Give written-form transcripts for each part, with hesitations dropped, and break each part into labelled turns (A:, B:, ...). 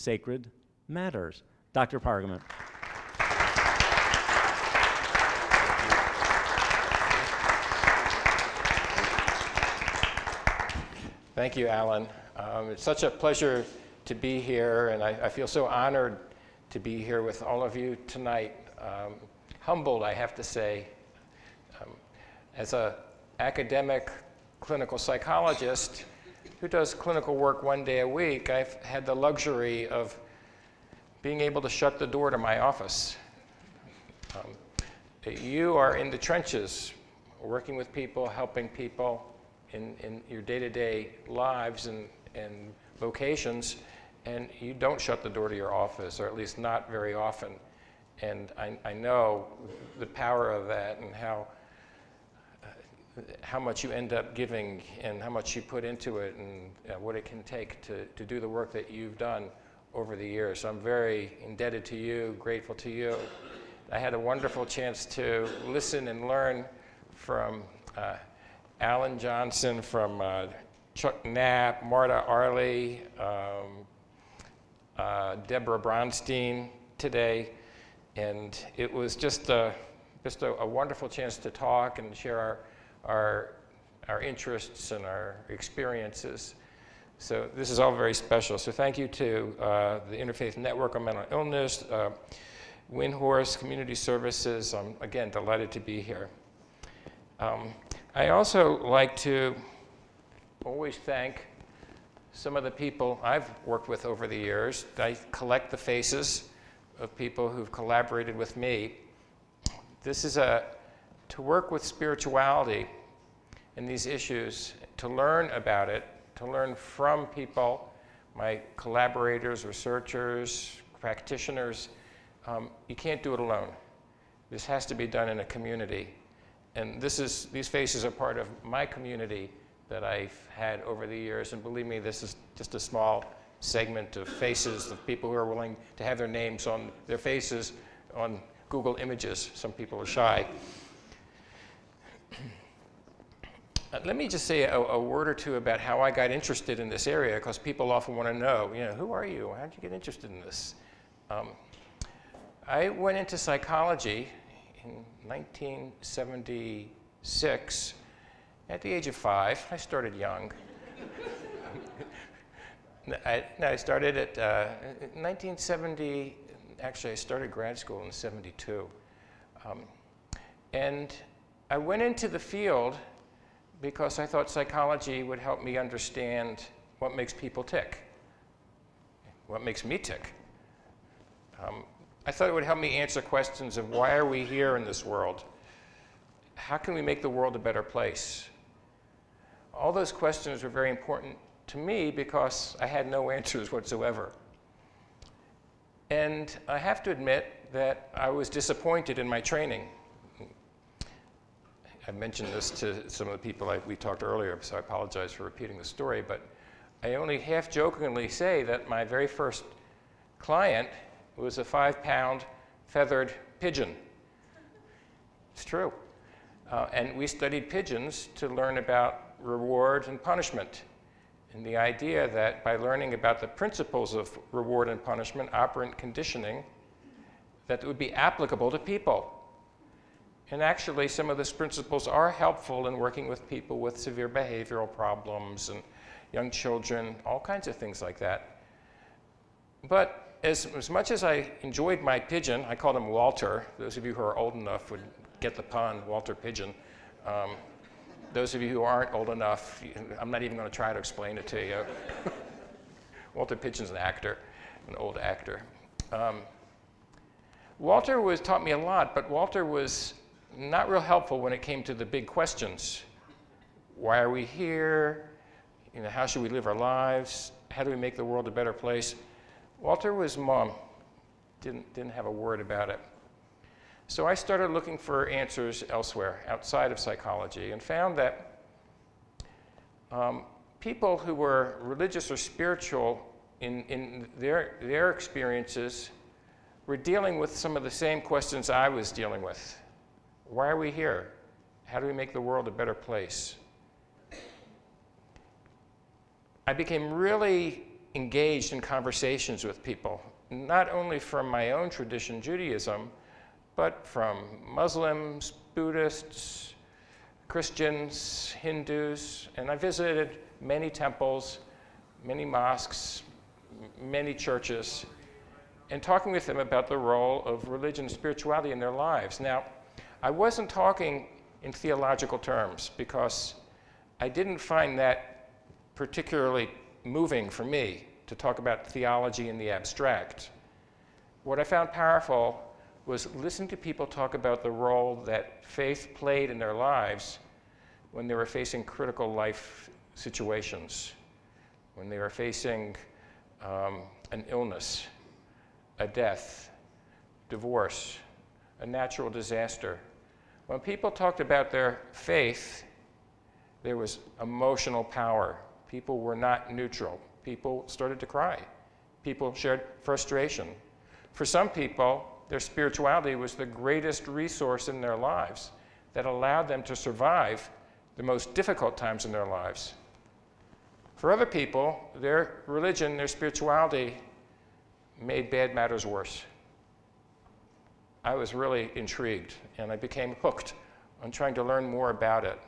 A: sacred matters. Dr. Pargament.
B: Thank you, Alan. It's such a pleasure to be here, and I feel so honored to be here with all of you tonight. Humbled, I have to say. As an academic clinical psychologist who does clinical work 1 day a week, I've had the luxury of being able to shut the door to my office. You are in the trenches, working with people, helping people in your day-to-day lives and vocations, and you don't shut the door to your office, or at least not very often. And I know the power of that and how much you end up giving and how much you put into it and what it can take to do the work that you've done over the years. So I'm very indebted to you, grateful to you. I had a wonderful chance to listen and learn from Alan Johnson, from Chuck Knapp, Marta Arley, Deborah Bronstein today, and it was just a wonderful chance to talk and share our interests and our experiences. So this is all very special. So thank you to the Interfaith Network on Mental Illness, Windhorse Community Services. I'm again delighted to be here. I also like to always thank some of the people I've worked with over the years. I collect the faces of people who've collaborated with me. This is to work with spirituality and these issues, to learn about it, to learn from people, my collaborators, researchers, practitioners. You can't do it alone. This has to be done in a community. And these faces are part of my community that I've had over the years. And believe me, this is just a small segment of faces of people who are willing to have their names on their faces on Google Images. Some people are shy. Let me just say a word or two about how I got interested in this area, because people often want to know, who are you? How did you get interested in this? I went into psychology in 1976 at the age of 5. I started young. I started at 1970. Actually, I started grad school in 72. And I went into the field because I thought psychology would help me understand what makes people tick, what makes me tick. I thought it would help me answer questions of why are we here in this world? How can we make the world a better place? All those questions were very important to me because I had no answers whatsoever. And I have to admit that I was disappointed in my training. I mentioned this to some of the people we talked earlier, so I apologize for repeating the story, but I only half-jokingly say that my very first client was a 5-pound feathered pigeon. It's true. And we studied pigeons to learn about reward and punishment. And the idea that by learning about the principles of reward and punishment, operant conditioning, that it would be applicable to people. And actually, some of those principles are helpful in working with people with severe behavioral problems and young children, all kinds of things like that. But as much as I enjoyed my pigeon, I called him Walter. Those of you who are old enough would get the pun, Walter Pigeon. Those of you who aren't old enough, I'm not even going to try to explain it to you. Walter Pigeon's an actor, an old actor. Walter taught me a lot, but Walter was not real helpful when it came to the big questions. Why are we here? How should we live our lives? How do we make the world a better place? Walter was mum, didn't have a word about it. So I started looking for answers elsewhere, outside of psychology, and found that people who were religious or spiritual in their experiences were dealing with some of the same questions I was dealing with. Why are we here? How do we make the world a better place? I became really engaged in conversations with people, not only from my own tradition, Judaism, but from Muslims, Buddhists, Christians, Hindus, and I visited many temples, many mosques, many churches, and talking with them about the role of religion and spirituality in their lives. Now, I wasn't talking in theological terms because I didn't find that particularly moving for me to talk about theology in the abstract. What I found powerful was listening to people talk about the role that faith played in their lives when they were facing critical life situations, when they were facing an illness, a death, divorce, a natural disaster. When people talked about their faith, there was emotional power. People were not neutral. People started to cry. People shared frustration. For some people, their spirituality was the greatest resource in their lives that allowed them to survive the most difficult times in their lives. For other people, their religion, their spirituality made bad matters worse. I was really intrigued, and I became hooked on trying to learn more about it.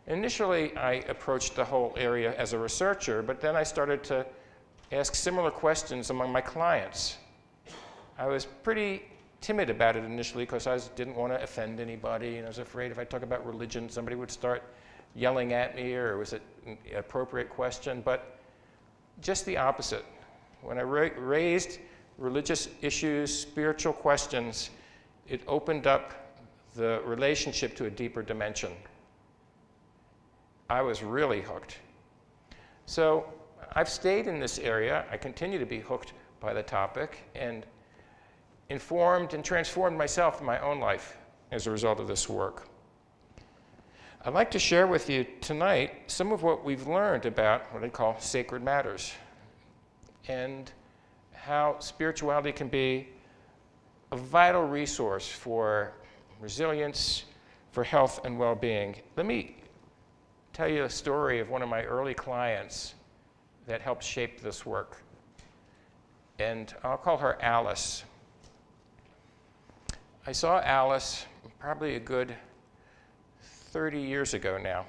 B: Initially, I approached the whole area as a researcher, but then I started to ask similar questions among my clients. I was pretty timid about it initially because I didn't want to offend anybody, and I was afraid if I talk about religion, somebody would start yelling at me, or was it an appropriate question? But just the opposite. When I raised religious issues, spiritual questions, it opened up the relationship to a deeper dimension. I was really hooked. So I've stayed in this area. I continue to be hooked by the topic and informed and transformed myself in my own life as a result of this work. I'd like to share with you tonight some of what we've learned about what I call sacred matters and how spirituality can be a vital resource for resilience, for health and well-being. Let me tell you a story of one of my early clients that helped shape this work. And I'll call her Alice. I saw Alice probably a good 30 years ago now.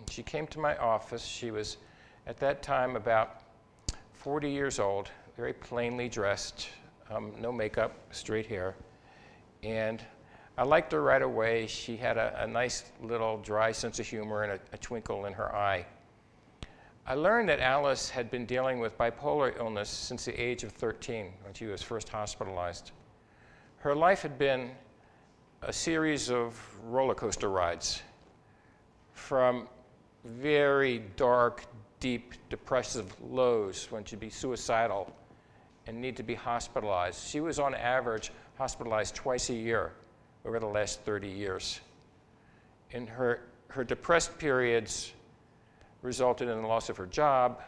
B: She came to my office. She was, at that time, about 40 years old, very plainly dressed, no makeup, straight hair. And I liked her right away. She had a nice little dry sense of humor and a twinkle in her eye. I learned that Alice had been dealing with bipolar illness since the age of 13, when she was first hospitalized. Her life had been a series of roller coaster rides, from very dark, deep, depressive lows when she'd be suicidal and need to be hospitalized. She was on average hospitalized twice a year over the last 30 years. And her depressed periods resulted in the loss of her job.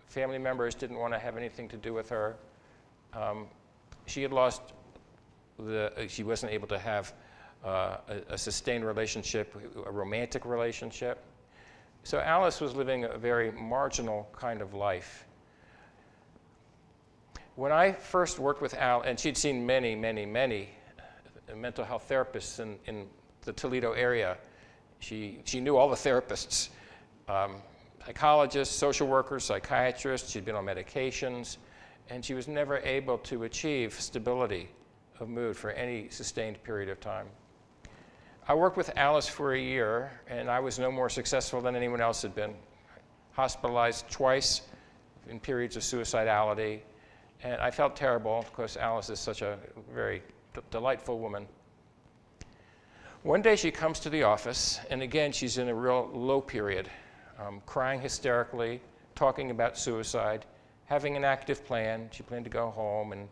B: Family members didn't want to have anything to do with her. She had lost she wasn't able to have a sustained relationship, a romantic relationship. So Alice was living a very marginal kind of life. When I first worked with Alice, and she'd seen many, many, many mental health therapists in the Toledo area. She knew all the therapists, psychologists, social workers, psychiatrists. She'd been on medications, and she was never able to achieve stability of mood for any sustained period of time. I worked with Alice for a year, and I was no more successful than anyone else had been. Hospitalized twice in periods of suicidality, and I felt terrible because Alice is such a very delightful woman. One day she comes to the office, and again she's in a real low period, crying hysterically, talking about suicide, having an active plan. She planned to go home and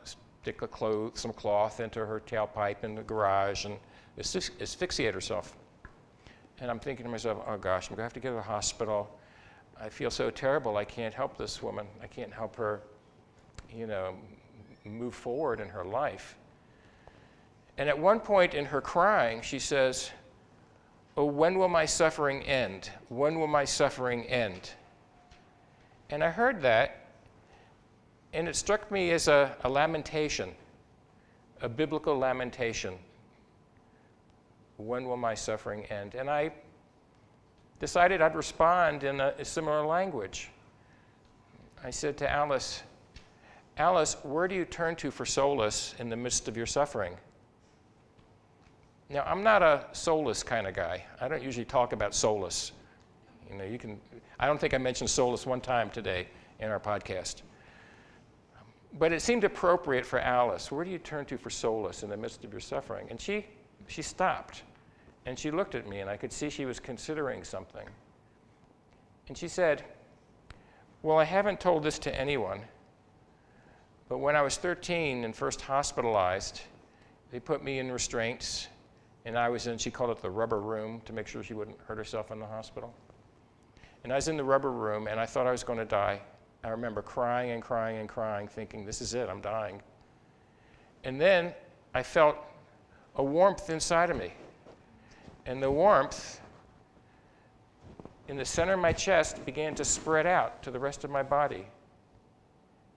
B: stick some cloth into her tailpipe in the garage and asphyxiate herself. And I'm thinking to myself, oh gosh, I'm going to have to get to the hospital. I feel so terrible. I can't help this woman. I can't help her, move forward in her life. And at one point in her crying, she says, oh, when will my suffering end? When will my suffering end? And I heard that, and it struck me as a lamentation, a biblical lamentation. When will my suffering end? And I decided I'd respond in a similar language. I said to Alice, Alice, where do you turn to for solace in the midst of your suffering? Now, I'm not a solace kind of guy. I don't usually talk about solace. You know, I don't think I mentioned solace one time today in our podcast. But it seemed appropriate for Alice. Where do you turn to for solace in the midst of your suffering? And she stopped, and she looked at me, and I could see she was considering something. And she said, well, I haven't told this to anyone, but when I was 13 and first hospitalized, they put me in restraints, and I was in, she called it the rubber room to make sure she wouldn't hurt herself in the hospital. And I was in the rubber room, and I thought I was going to die. I remember crying and crying and crying, thinking, this is it, I'm dying. And then I felt a warmth inside of me. And the warmth in the center of my chest began to spread out to the rest of my body.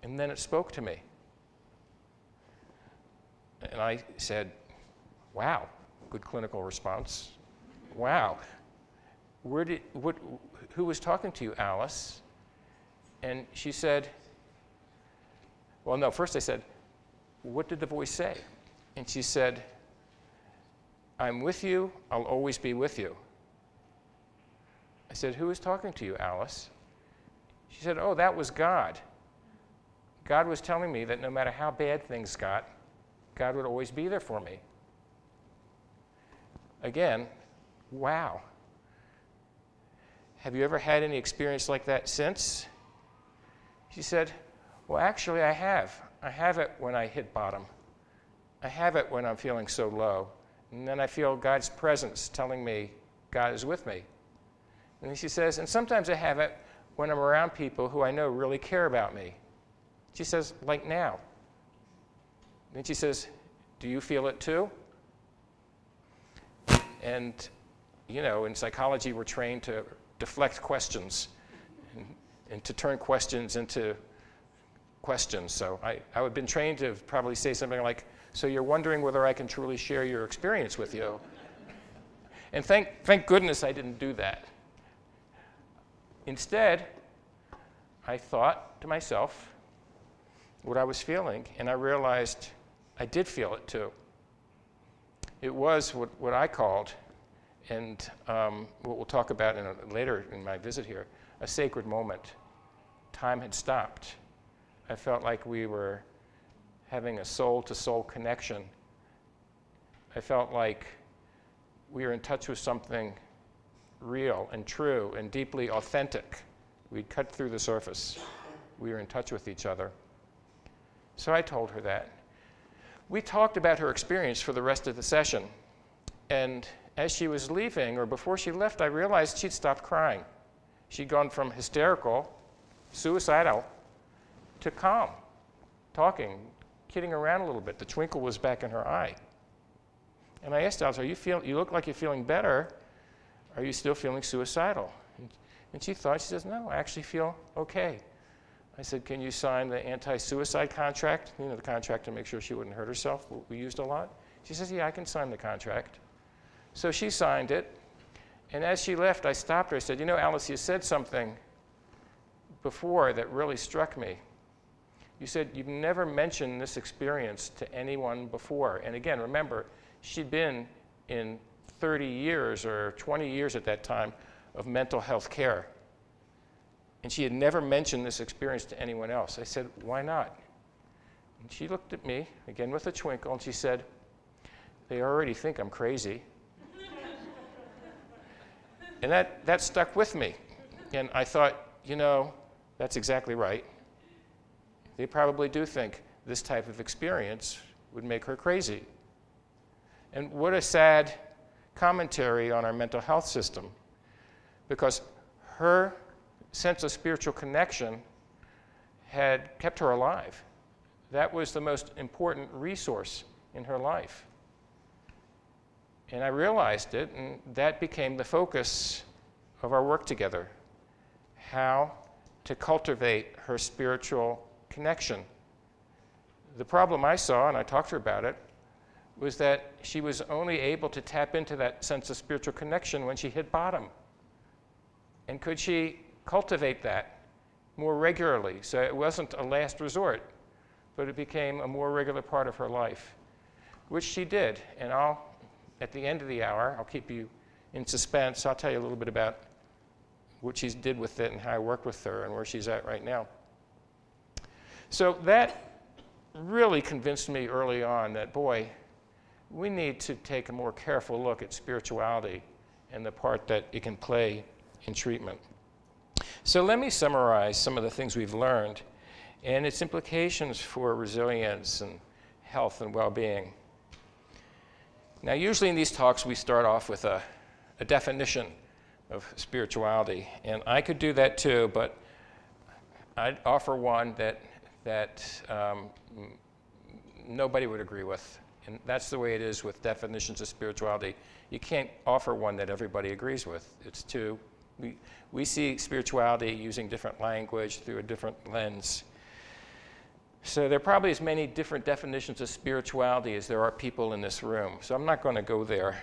B: And then it spoke to me. And I said, wow, good clinical response. Wow. Who was talking to you, Alice? And she said, well, no, first I said, what did the voice say? And she said, I'm with you, I'll always be with you. I said, who is talking to you, Alice? She said, oh, that was God. God was telling me that no matter how bad things got, God would always be there for me. Again, wow. Have you ever had any experience like that since? She said, well, actually, I have. I have it when I hit bottom. I have it when I'm feeling so low. And then I feel God's presence telling me God is with me. And then she says, and sometimes I have it when I'm around people who I know really care about me. She says, like now. Then she says, do you feel it too? And, you know, in psychology, we're trained to deflect questions and to turn questions into questions. So I have been trained to probably say something like, so you're wondering whether I can truly share your experience with you. And thank goodness I didn't do that. Instead, I thought to myself what I was feeling, and I realized I did feel it too. It was what I called, and what we'll talk about later in my visit here, a sacred moment. Time had stopped. I felt like we were having a soul-to-soul connection. I felt like we were in touch with something real and true and deeply authentic. We'd cut through the surface. We were in touch with each other. So I told her that. We talked about her experience for the rest of the session. And as she was leaving, or before she left, I realized she'd stopped crying. She'd gone from hysterical, suicidal, to calm, talking, kidding around a little bit. The twinkle was back in her eye. And I asked Alice, you look like you're feeling better. Are you still feeling suicidal? And she thought, she says, no, I actually feel okay. I said, can you sign the anti-suicide contract? You know, the contract to make sure she wouldn't hurt herself, what we used a lot. She says, yeah, I can sign the contract. So she signed it. And as she left, I stopped her. I said, you know, Alice, you said something before that really struck me. You said you've never mentioned this experience to anyone before. And again, remember, she'd been in 30 years or 20 years at that time of mental health care. And she had never mentioned this experience to anyone else. I said, why not? And she looked at me, again with a twinkle, and she said, they already think I'm crazy. And that stuck with me. And I thought, you know, that's exactly right. They probably do think this type of experience would make her crazy. And what a sad commentary on our mental health system, because her sense of spiritual connection had kept her alive. That was the most important resource in her life. And I realized it, and that became the focus of our work together. How to cultivate her spiritual connection. The problem I saw, and I talked to her about it, was that she was only able to tap into that sense of spiritual connection when she hit bottom. And could she cultivate that more regularly so it wasn't a last resort, but it became a more regular part of her life, which she did. And at the end of the hour, I'll keep you in suspense. I'll tell you a little bit about what she did with it and how I worked with her and where she's at right now. So that really convinced me early on that, boy, we need to take a more careful look at spirituality and the part that it can play in treatment. So let me summarize some of the things we've learned and its implications for resilience and health and well-being. Now, usually in these talks, we start off with a definition of spirituality, and I could do that too, but I'd offer one that nobody would agree with. And that's the way it is with definitions of spirituality. You can't offer one that everybody agrees with. It's too, we see spirituality using different language through a different lens. So there are probably as many different definitions of spirituality as there are people in this room. So I'm not going to go there.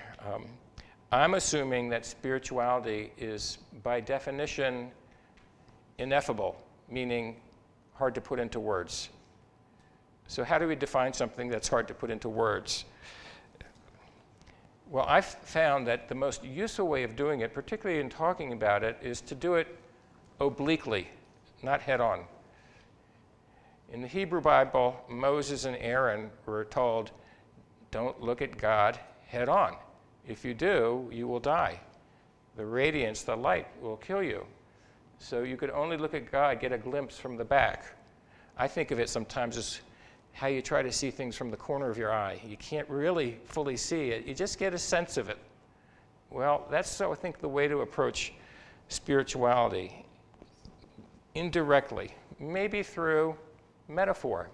B: I'm assuming that spirituality is, by definition, ineffable, meaning hard to put into words. So how do we define something that's hard to put into words? Well, I've found that the most useful way of doing it, particularly in talking about it, is to do it obliquely, not head-on. In the Hebrew Bible, Moses and Aaron were told, don't look at God head-on. If you do, you will die. The radiance, the light, will kill you. So you could only look at God, get a glimpse from the back. I think of it sometimes as how you try to see things from the corner of your eye. You can't really fully see it. You just get a sense of it. Well, that's, I think, the way to approach spirituality. Indirectly, maybe through metaphor.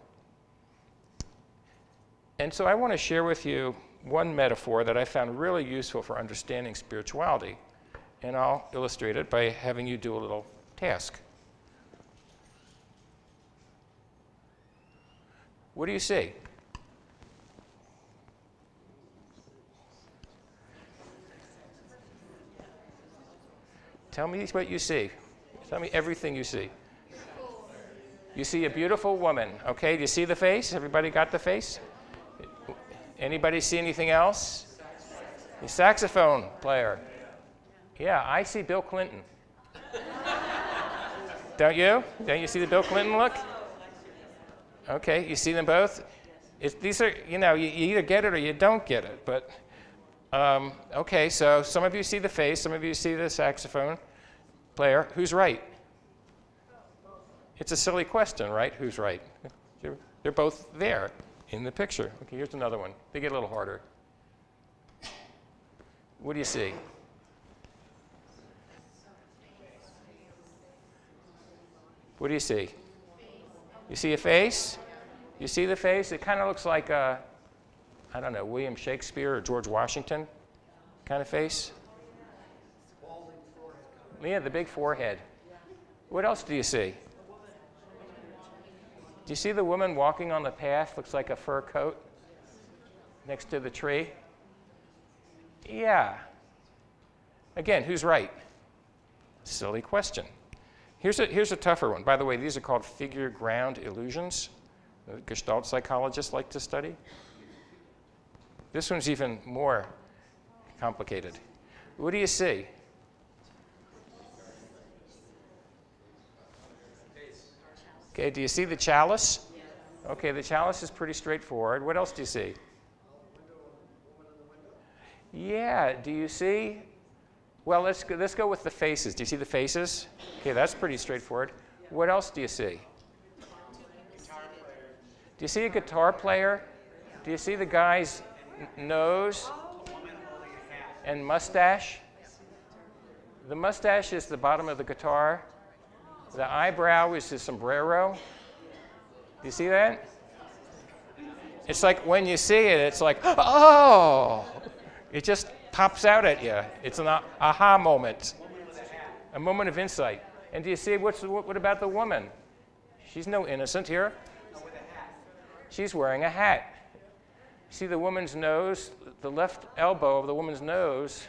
B: And so I want to share with you one metaphor that I found really useful for understanding spirituality. And I'll illustrate it by having you do a little task. What do you see? Tell me what you see. Tell me everything you see. You see a beautiful woman. Okay, do you see the face? Everybody got the face? Anybody see anything else? A saxophone player. Yeah, I see Bill Clinton. Don't you? Don't you see the Bill Clinton look? Okay, you see them both? These are, you either get it or you don't get it. But, okay, so some of you see the face, some of you see the saxophone player. Who's right? It's a silly question, right? Who's right? They're both there in the picture. Okay, here's another one. They get a little harder. What do you see? What do you see? You see a face? You see the face? It kind of looks like a, I don't know, William Shakespeare or George Washington kind of face. Yeah, the big forehead. What else do you see? Do you see the woman walking on the path? Looks like a fur coat next to the tree. Yeah. Again, who's right? Silly question. Here's a tougher one. By the way, these are called figure ground illusions. Gestalt psychologists like to study. This one's even more complicated. What do you see? Okay, do you see the chalice? Okay, the chalice is pretty straightforward. What else do you see? Yeah, do you see? Well, let's go with the faces. Do you see the faces? Okay, that's pretty straightforward. What else do you see? Do you see a guitar player? Do you see the guy's nose and mustache? The mustache is the bottom of the guitar. The eyebrow is his sombrero. Do you see that? It's like when you see it, it's like, oh! It just pops out at you. It's an aha moment, a moment of insight. And do you see what about the woman? She's no innocent here. She's wearing a hat. See the woman's nose, the left elbow of the woman's nose,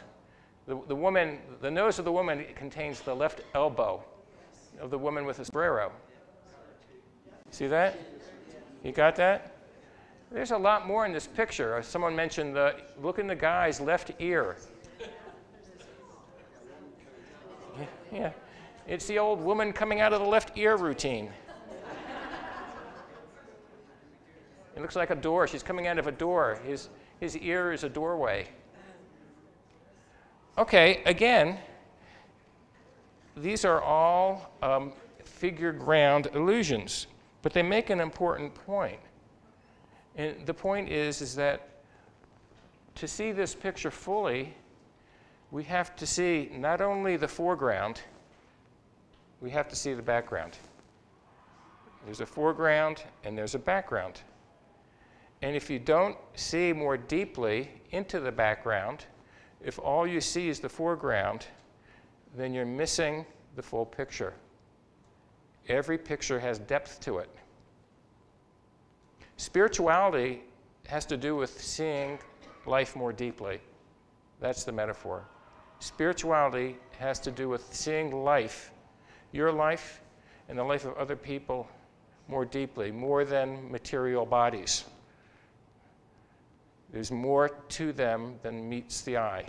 B: the nose of the woman contains the left elbow of the woman with a sombrero. See that? You got that? There's a lot more in this picture. Someone mentioned look in the guy's left ear. Yeah. It's the old woman coming out of the left ear routine. It looks like a door. She's coming out of a door. His ear is a doorway. Okay, again, these are all figure ground illusions, but they make an important point. And the point is that to see this picture fully, we have to see not only the foreground, we have to see the background. There's a foreground and there's a background. And if you don't see more deeply into the background, if all you see is the foreground, then you're missing the full picture. Every picture has depth to it. Spirituality has to do with seeing life more deeply. That's the metaphor. Spirituality has to do with seeing life, your life and the life of other people, more deeply, more than material bodies. There's more to them than meets the eye.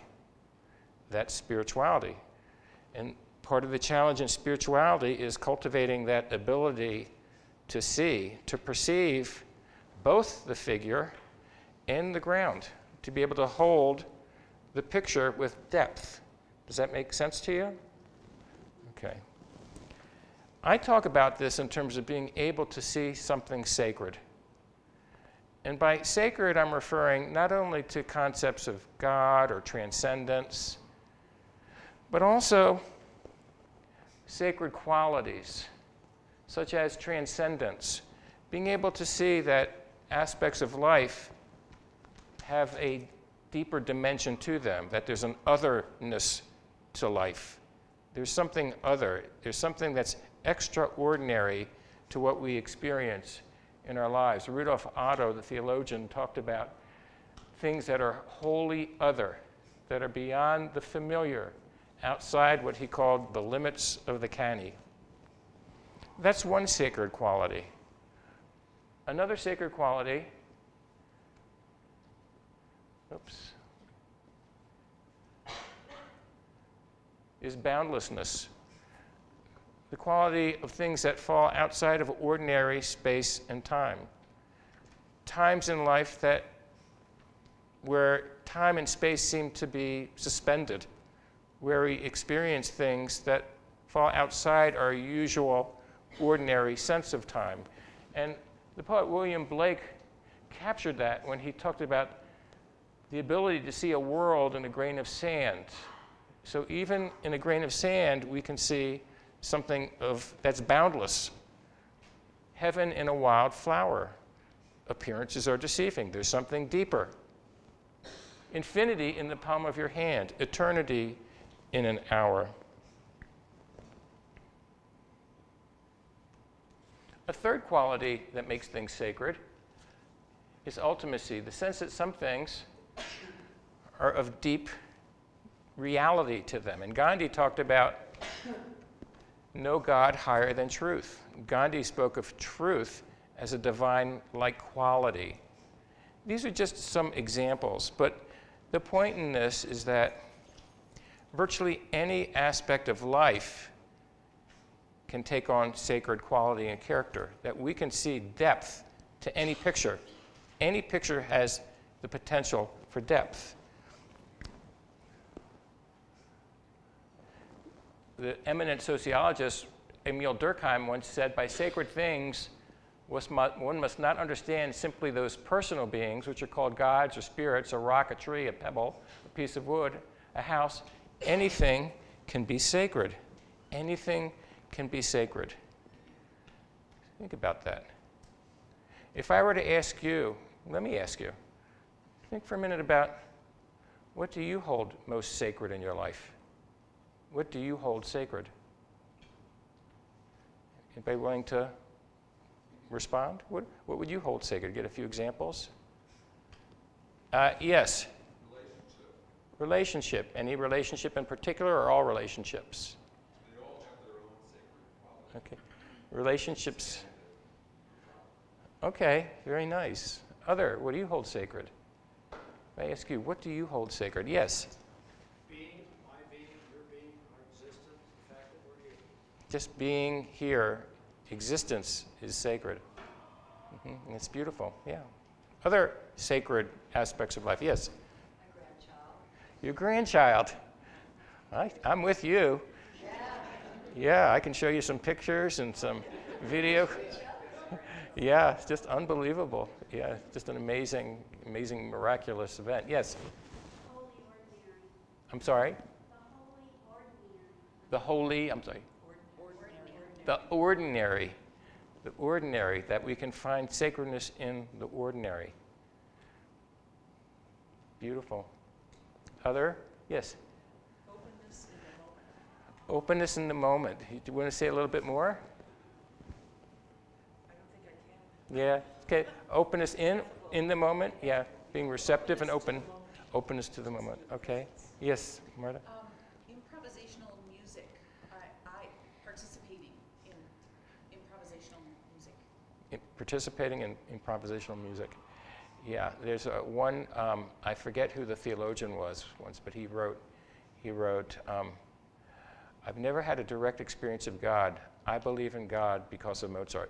B: That's spirituality. And part of the challenge in spirituality is cultivating that ability to see, to perceive both the figure and the ground, to be able to hold the picture with depth. Does that make sense to you? Okay. I talk about this in terms of being able to see something sacred. And by sacred, I'm referring not only to concepts of God or transcendence, but also sacred qualities, such as transcendence, being able to see that aspects of life have a deeper dimension to them, that there's an otherness to life. There's something other. There's something that's extraordinary to what we experience in our lives. Rudolf Otto, the theologian, talked about things that are wholly other, that are beyond the familiar, outside what he called the limits of the canny. That's one sacred quality. Another sacred quality, is boundlessness. The quality of things that fall outside of ordinary space and time. Times in life where time and space seem to be suspended, where we experience things that fall outside our usual ordinary sense of time. And the poet William Blake captured that when he talked about the ability to see a world in a grain of sand. So even in a grain of sand, we can see something that's boundless. Heaven in a wild flower. Appearances are deceiving. There's something deeper. Infinity in the palm of your hand. Eternity in an hour. A third quality that makes things sacred is ultimacy, the sense that some things are of deep reality to them. And Gandhi talked about no God higher than truth. Gandhi spoke of truth as a divine-like quality. These are just some examples, but the point in this is that virtually any aspect of life can take on sacred quality and character, that we can see depth to any picture. Any picture has the potential for depth. The eminent sociologist Emil Durkheim once said, by sacred things, one must not understand simply those personal beings, which are called gods or spirits, a rock, a tree, a pebble, a piece of wood, a house. Anything can be sacred. Anything can be sacred. Think about that. If I were to ask you, let me ask you, think for a minute about what do you hold most sacred in your life? What do you hold sacred? Anybody willing to respond? What would you hold sacred? Get a few examples. Yes. Relationship. Any relationship in particular, or all relationships?
C: They all have their own sacred quality.
B: Okay. Relationships. Okay, very nice. Other, what do you hold sacred? May I ask you, what do you hold sacred? Yes?
D: Being, my being, your being, our existence, the fact that we're here.
B: Just being here, existence is sacred. And it's beautiful, yeah. Other sacred aspects of life, yes?
E: My grandchild.
B: Your grandchild. I'm with you. Yeah, I can show you some pictures and some video. Yeah, it's just unbelievable. Yeah, just an amazing, amazing, miraculous event. Yes?
E: Holy ordinary.
B: I'm sorry?
E: The holy ordinary.
B: The holy, I'm sorry? The ordinary. The ordinary, that we can find sacredness in the ordinary. Beautiful. Other? Yes?
E: Openness in the moment.
B: Openness in the moment. Do you want to say a little bit more?
E: I don't think I can.
B: Yeah. Okay. Openness in the moment. Yeah. Being receptive and open. Openness to the moment. Okay. Yes, Marta.
F: Improvisational music. I participating in improvisational music.
B: Participating in improvisational music. Yeah. There's one. I forget who the theologian was once, but he wrote. I've never had a direct experience of God. I believe in God because of Mozart.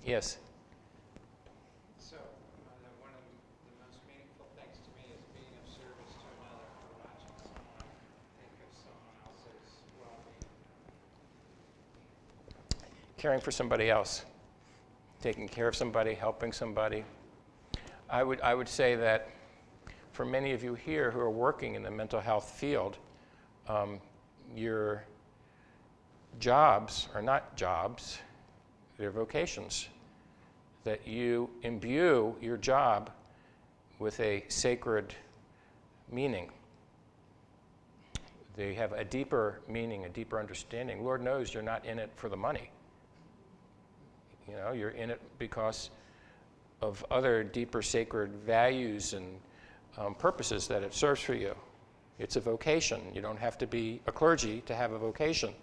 B: Yes?
D: So, one of the most meaningful things to me is being of service to another, or watching someone think of someone else's well-being.
B: Caring for somebody else. Taking care of somebody, helping somebody. I would say that for many of you here who are working in the mental health field, your jobs are not jobs, they're vocations. That you imbue your job with a sacred meaning. They have a deeper meaning, a deeper understanding. Lord knows you're not in it for the money. You know, you're in it because of other deeper sacred values and purposes that it serves for you. It's a vocation. You don't have to be a clergy to have a vocation.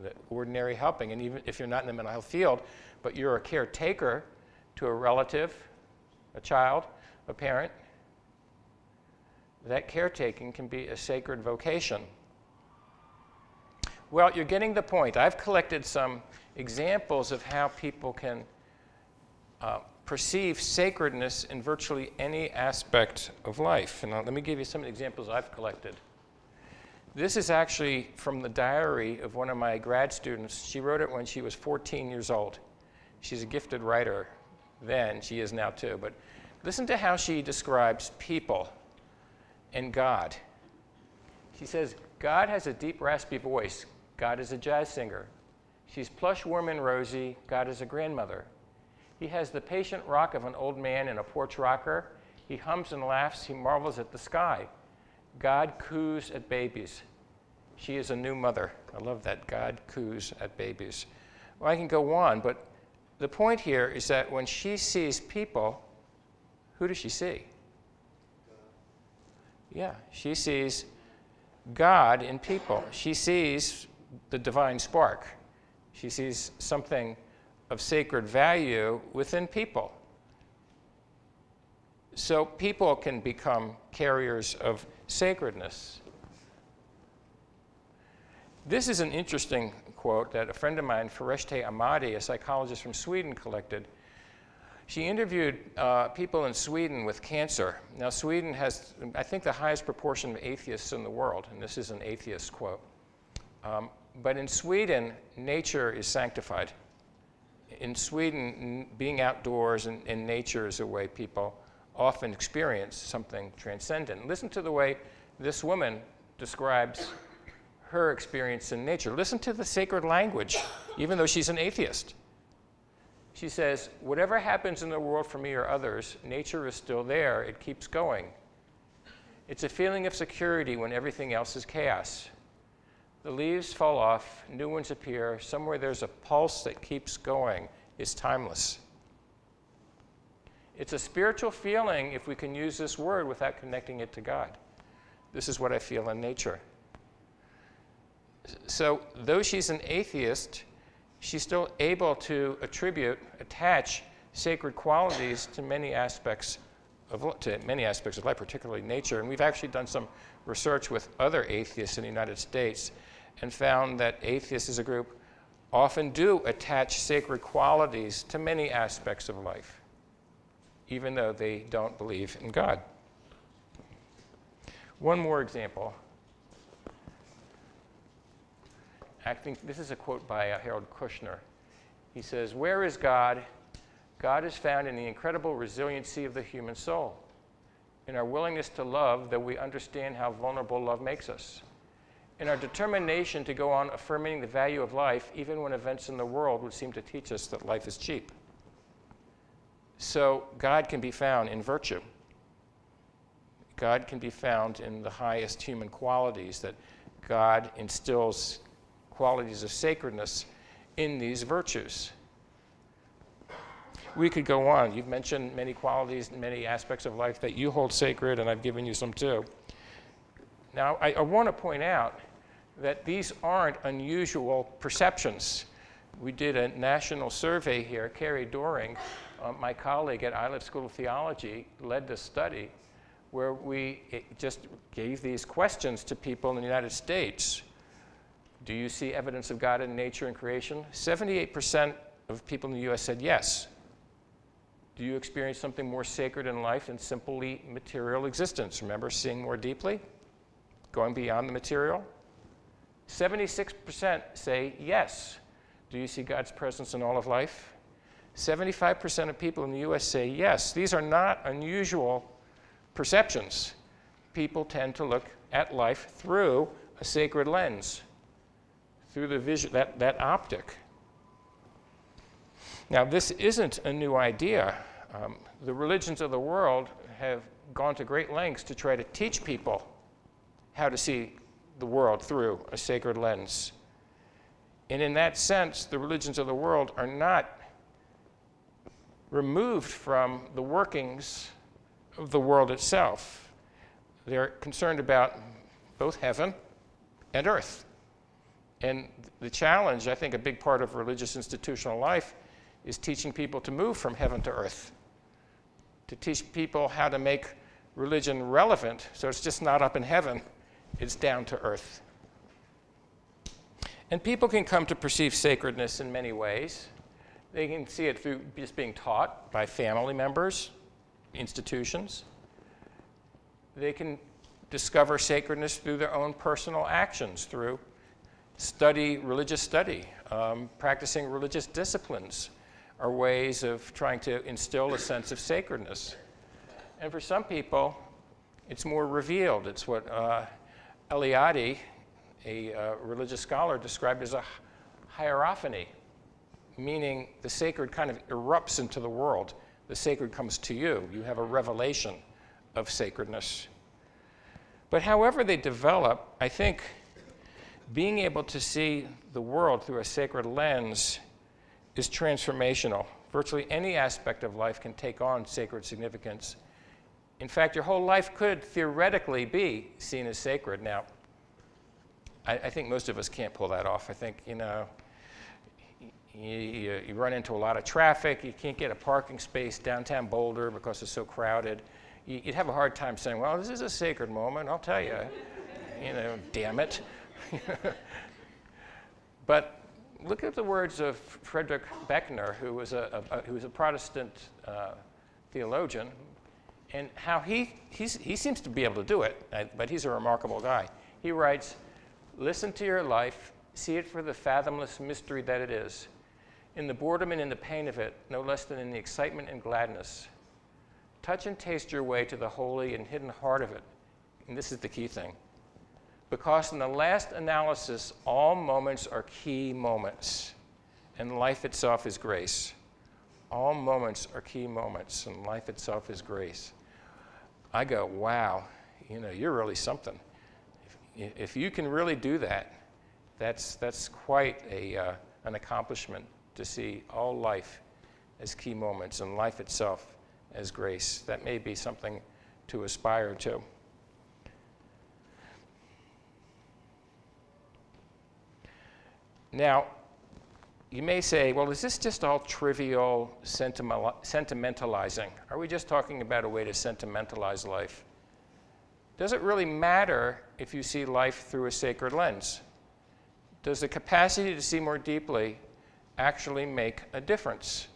B: The ordinary helping, and even if you're not in the mental health field, but you're a caretaker to a relative, a child, a parent, that caretaking can be a sacred vocation. Well, you're getting the point. I've collected some examples of how people can perceive sacredness in virtually any aspect of life. And let me give you some examples I've collected. This is actually from the diary of one of my grad students. She wrote it when she was 14 years old. She's a gifted writer then. She is now too. But listen to how she describes people and God. She says, God has a deep, raspy voice. God is a jazz singer. She's plush, warm, and rosy. God is a grandmother. He has the patient rock of an old man in a porch rocker. He hums and laughs. He marvels at the sky. God coos at babies. She is a new mother. I love that. God coos at babies. Well, I can go on, but the point here is that when she sees people, who does she see? Yeah, she sees God in people. She sees the divine spark. She sees something of sacred value within people. So people can become carriers of sacredness. This is an interesting quote that a friend of mine, Fereshte Amadi, a psychologist from Sweden, collected. She interviewed people in Sweden with cancer. Now, Sweden has, I think, the highest proportion of atheists in the world, and this is an atheist quote. But in Sweden, nature is sanctified. In Sweden, being outdoors and in nature is a way people often experience something transcendent. Listen to the way this woman describes her experience in nature. Listen to the sacred language, even though she's an atheist. She says, whatever happens in the world for me or others, nature is still there. It keeps going. It's a feeling of security when everything else is chaos. The leaves fall off, new ones appear. Somewhere there's a pulse that keeps going. It's timeless. It's a spiritual feeling if we can use this word without connecting it to God. This is what I feel in nature. So though she's an atheist, she's still able to attach sacred qualities to many aspects of life, particularly nature. And we've actually done some research with other atheists in the United States and found that atheists as a group often do attach sacred qualities to many aspects of life, even though they don't believe in God. One more example. This is a quote by Harold Kushner. He says, "Where is God? God is found in the incredible resiliency of the human soul, in our willingness to love, though we understand how vulnerable love makes us, in our determination to go on affirming the value of life, even when events in the world would seem to teach us that life is cheap." So God can be found in virtue. God can be found in the highest human qualities, that God instills qualities of sacredness in these virtues. We could go on. You've mentioned many qualities and many aspects of life that you hold sacred, and I've given you some too. Now, I want to point out that these aren't unusual perceptions. We did a national survey here. Carrie Doring, my colleague at Baylor School of Theology, led this study where we just gave these questions to people in the United States. Do you see evidence of God in nature and creation? 78% of people in the U.S. said yes. Do you experience something more sacred in life than simply material existence? Remember, seeing more deeply, going beyond the material? 76% say yes. Do you see God's presence in all of life? 75% of people in the U.S. say yes. These are not unusual perceptions. People tend to look at life through a sacred lens, through the vision, that optic. Now, this isn't a new idea. The religions of the world have gone to great lengths to try to teach people how to see the world through a sacred lens. And in that sense, the religions of the world are not removed from the workings of the world itself. They're concerned about both heaven and earth. And the challenge, I think a big part of religious institutional life, is teaching people to move from heaven to earth, to teach people how to make religion relevant so it's just not up in heaven, it's down to earth. And people can come to perceive sacredness in many ways. They can see it through just being taught by family members, institutions. They can discover sacredness through their own personal actions, through religious study, practicing religious disciplines are ways of trying to instill a sense of sacredness. And for some people, it's more revealed. It's what Eliade, a religious scholar, described as a hierophany, meaning the sacred kind of erupts into the world. The sacred comes to you. You have a revelation of sacredness. But however they develop, I think being able to see the world through a sacred lens is transformational. Virtually any aspect of life can take on sacred significance. In fact, your whole life could theoretically be seen as sacred. Now, I think most of us can't pull that off. I think, you run into a lot of traffic. You can't get a parking space downtown Boulder because it's so crowded. You'd have a hard time saying, well, this is a sacred moment, I'll tell you. Damn it. But look at the words of Frederick Buechner, who was a Protestant theologian, and how he seems to be able to do it, but he's a remarkable guy. He writes, "Listen to your life, see it for the fathomless mystery that it is, in the boredom and in the pain of it, no less than in the excitement and gladness. Touch and taste your way to the holy and hidden heart of it." And this is the key thing. "Because in the last analysis, all moments are key moments, and life itself is grace." All moments are key moments, and life itself is grace. I go, wow, you're really something. If you can really do that, That's quite an accomplishment to see all life as key moments and life itself as grace. That may be something to aspire to. Now, you may say, well, is this just all trivial sentimentalizing? Are we just talking about a way to sentimentalize life? Does it really matter if you see life through a sacred lens? Does the capacity to see more deeply actually make a difference?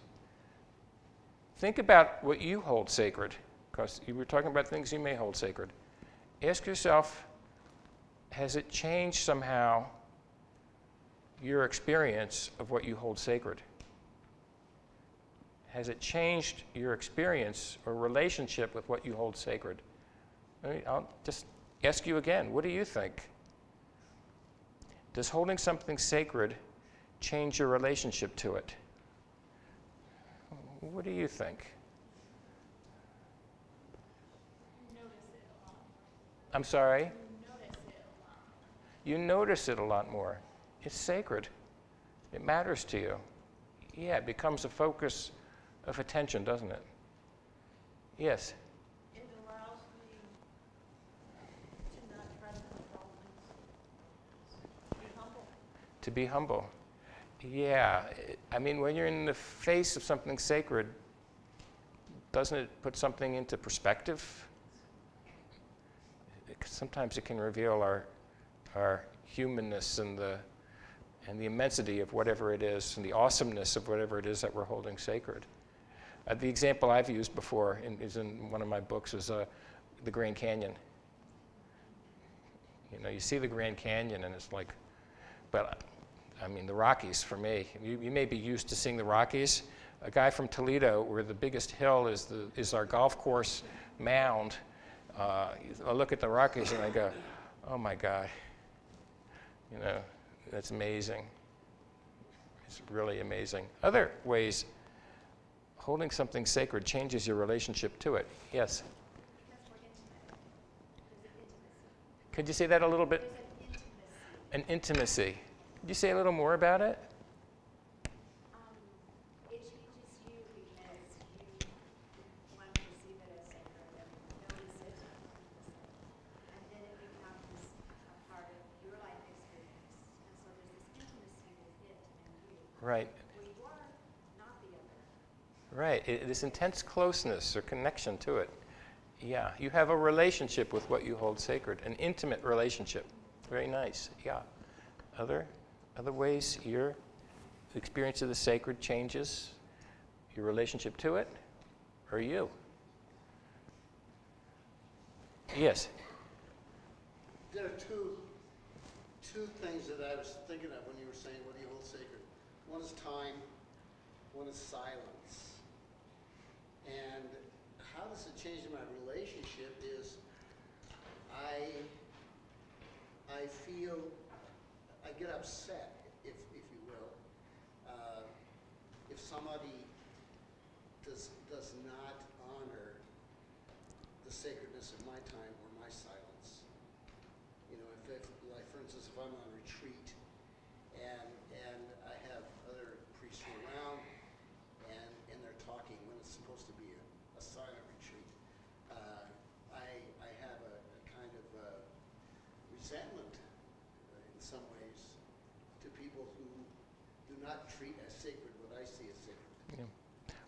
B: Think about what you hold sacred, because you were talking about things you may hold sacred. Ask yourself, has it changed somehow your experience of what you hold sacred? Has it changed your experience or relationship with what you hold sacred? I'll just ask you again, what do you think? Does holding something sacred change your relationship to it? What do you think?
E: Notice it a lot.
B: I'm sorry?
E: Notice it a lot.
B: You notice it a lot more. It's sacred. It matters to you. Yeah, it becomes a focus of attention, doesn't it? Yes?
E: It allows me to not try to control things. Be humble.
B: To be humble. Yeah, I mean, when you're in the face of something sacred, doesn't it put something into perspective? Sometimes it can reveal our humanness and the immensity of whatever it is and the awesomeness of whatever it is that we're holding sacred. The example I've used before is in one of my books is the Grand Canyon. You know, you see the Grand Canyon and it's like, but I mean, the Rockies for me. You may be used to seeing the Rockies. A guy from Toledo, where the biggest hill is our golf course mound. I look at the Rockies and I go, oh my God, you know, that's amazing. It's really amazing. Other ways, holding something sacred changes your relationship to it. Yes?
E: That's more intimate. There's an intimacy.
B: Could you say that a little bit?
E: There's
B: An
E: an intimacy.
B: intimacy. Could you say a little more about it?
E: It changes you because you want to perceive it as sacred and notice it. And then it becomes a part of your life experience. And so there's this intimacy with it and you.
B: Right.
E: Where you are, not the other.
B: Right. This intense closeness or connection to it. Yeah. You have a relationship with what you hold sacred, an intimate relationship. Very nice. Yeah. Other ways your experience of the sacred changes your relationship to it, or you? Yes.
G: There are two things that I was thinking of when you were saying what do you hold sacred. One is time, one is silence. And how this has changed my relationship is I feel, I get upset, if you will, if somebody does not honor the sacredness of my time or my silence. You know, if like for instance, if I'm on retreat and I have other priests around and they're talking when it's supposed to be a silent retreat, I have a kind of resentment in some ways to people who do not treat as sacred what I see as sacred.
B: Yeah.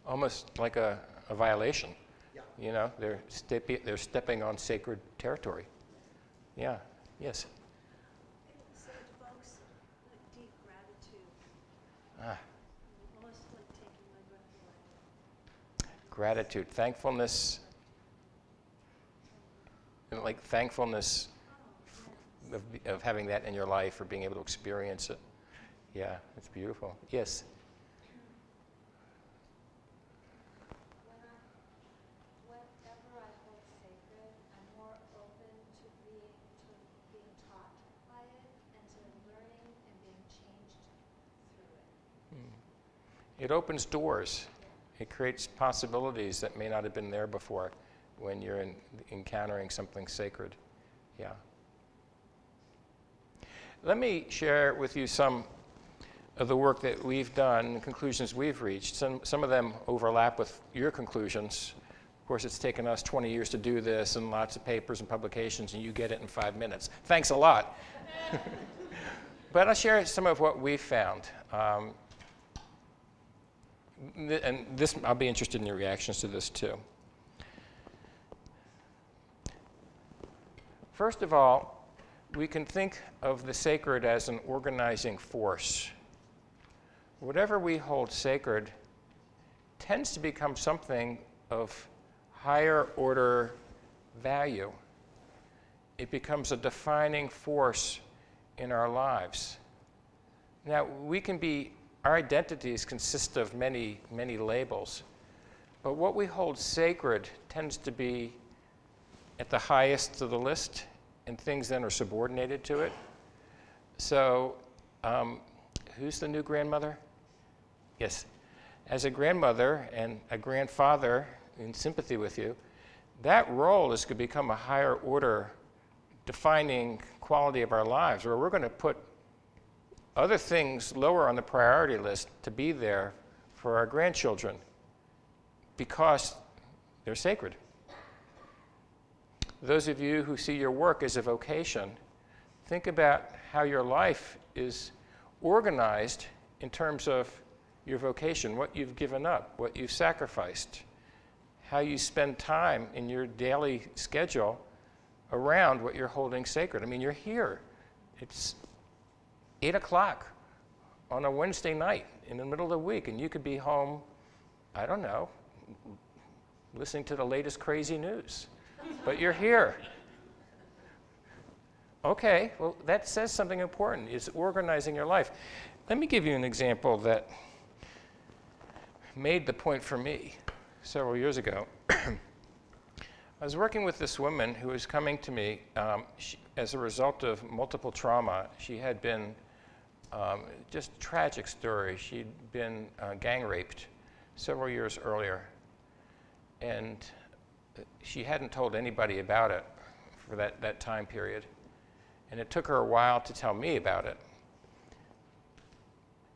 B: Almost like a violation.
G: Yeah.
B: You know, they're stepping on sacred territory. Yeah. Yes.
E: So it evokes like deep gratitude.
B: Ah,
E: Almost like taking my breath away.
B: gratitude, thankfulness. And like thankfulness of having that in your life or being able to experience it. Yeah, it's beautiful. Yes.
E: Whatever I hold sacred, I'm more open to being taught by it and to learning and being changed through it.
B: It opens doors. It creates possibilities that may not have been there before when you're encountering something sacred. Yeah. Let me share with you some of the work that we've done, the conclusions we've reached. Some of them overlap with your conclusions. Of course, it's taken us 20 years to do this and lots of papers and publications, and you get it in 5 minutes. Thanks a lot. But I'll share some of what we found. And this, I'll be interested in your reactions to this too. First of all, we can think of the sacred as an organizing force. Whatever we hold sacred tends to become something of higher order value. It becomes a defining force in our lives. Now, our identities consist of many, many labels, but what we hold sacred tends to be at the highest of the list, and things then are subordinated to it. So, who's the new grandmother? Yes. As a grandmother and a grandfather in sympathy with you, that role is going to become a higher order defining quality of our lives, where we're going to put other things lower on the priority list to be there for our grandchildren because they're sacred. Those of you who see your work as a vocation, think about how your life is organized in terms of your vocation, what you've given up, what you've sacrificed, how you spend time in your daily schedule around what you're holding sacred. I mean, you're here. It's 8 o'clock on a Wednesday night in the middle of the week, and you could be home, I don't know, listening to the latest crazy news. But you're here. Okay, well, that says something important. It's organizing your life. Let me give you an example that made the point for me several years ago. I was working with this woman who was coming to me as a result of multiple trauma. She had been, just a tragic story, she'd been gang raped several years earlier. And she hadn't told anybody about it for that time period. And it took her a while to tell me about it.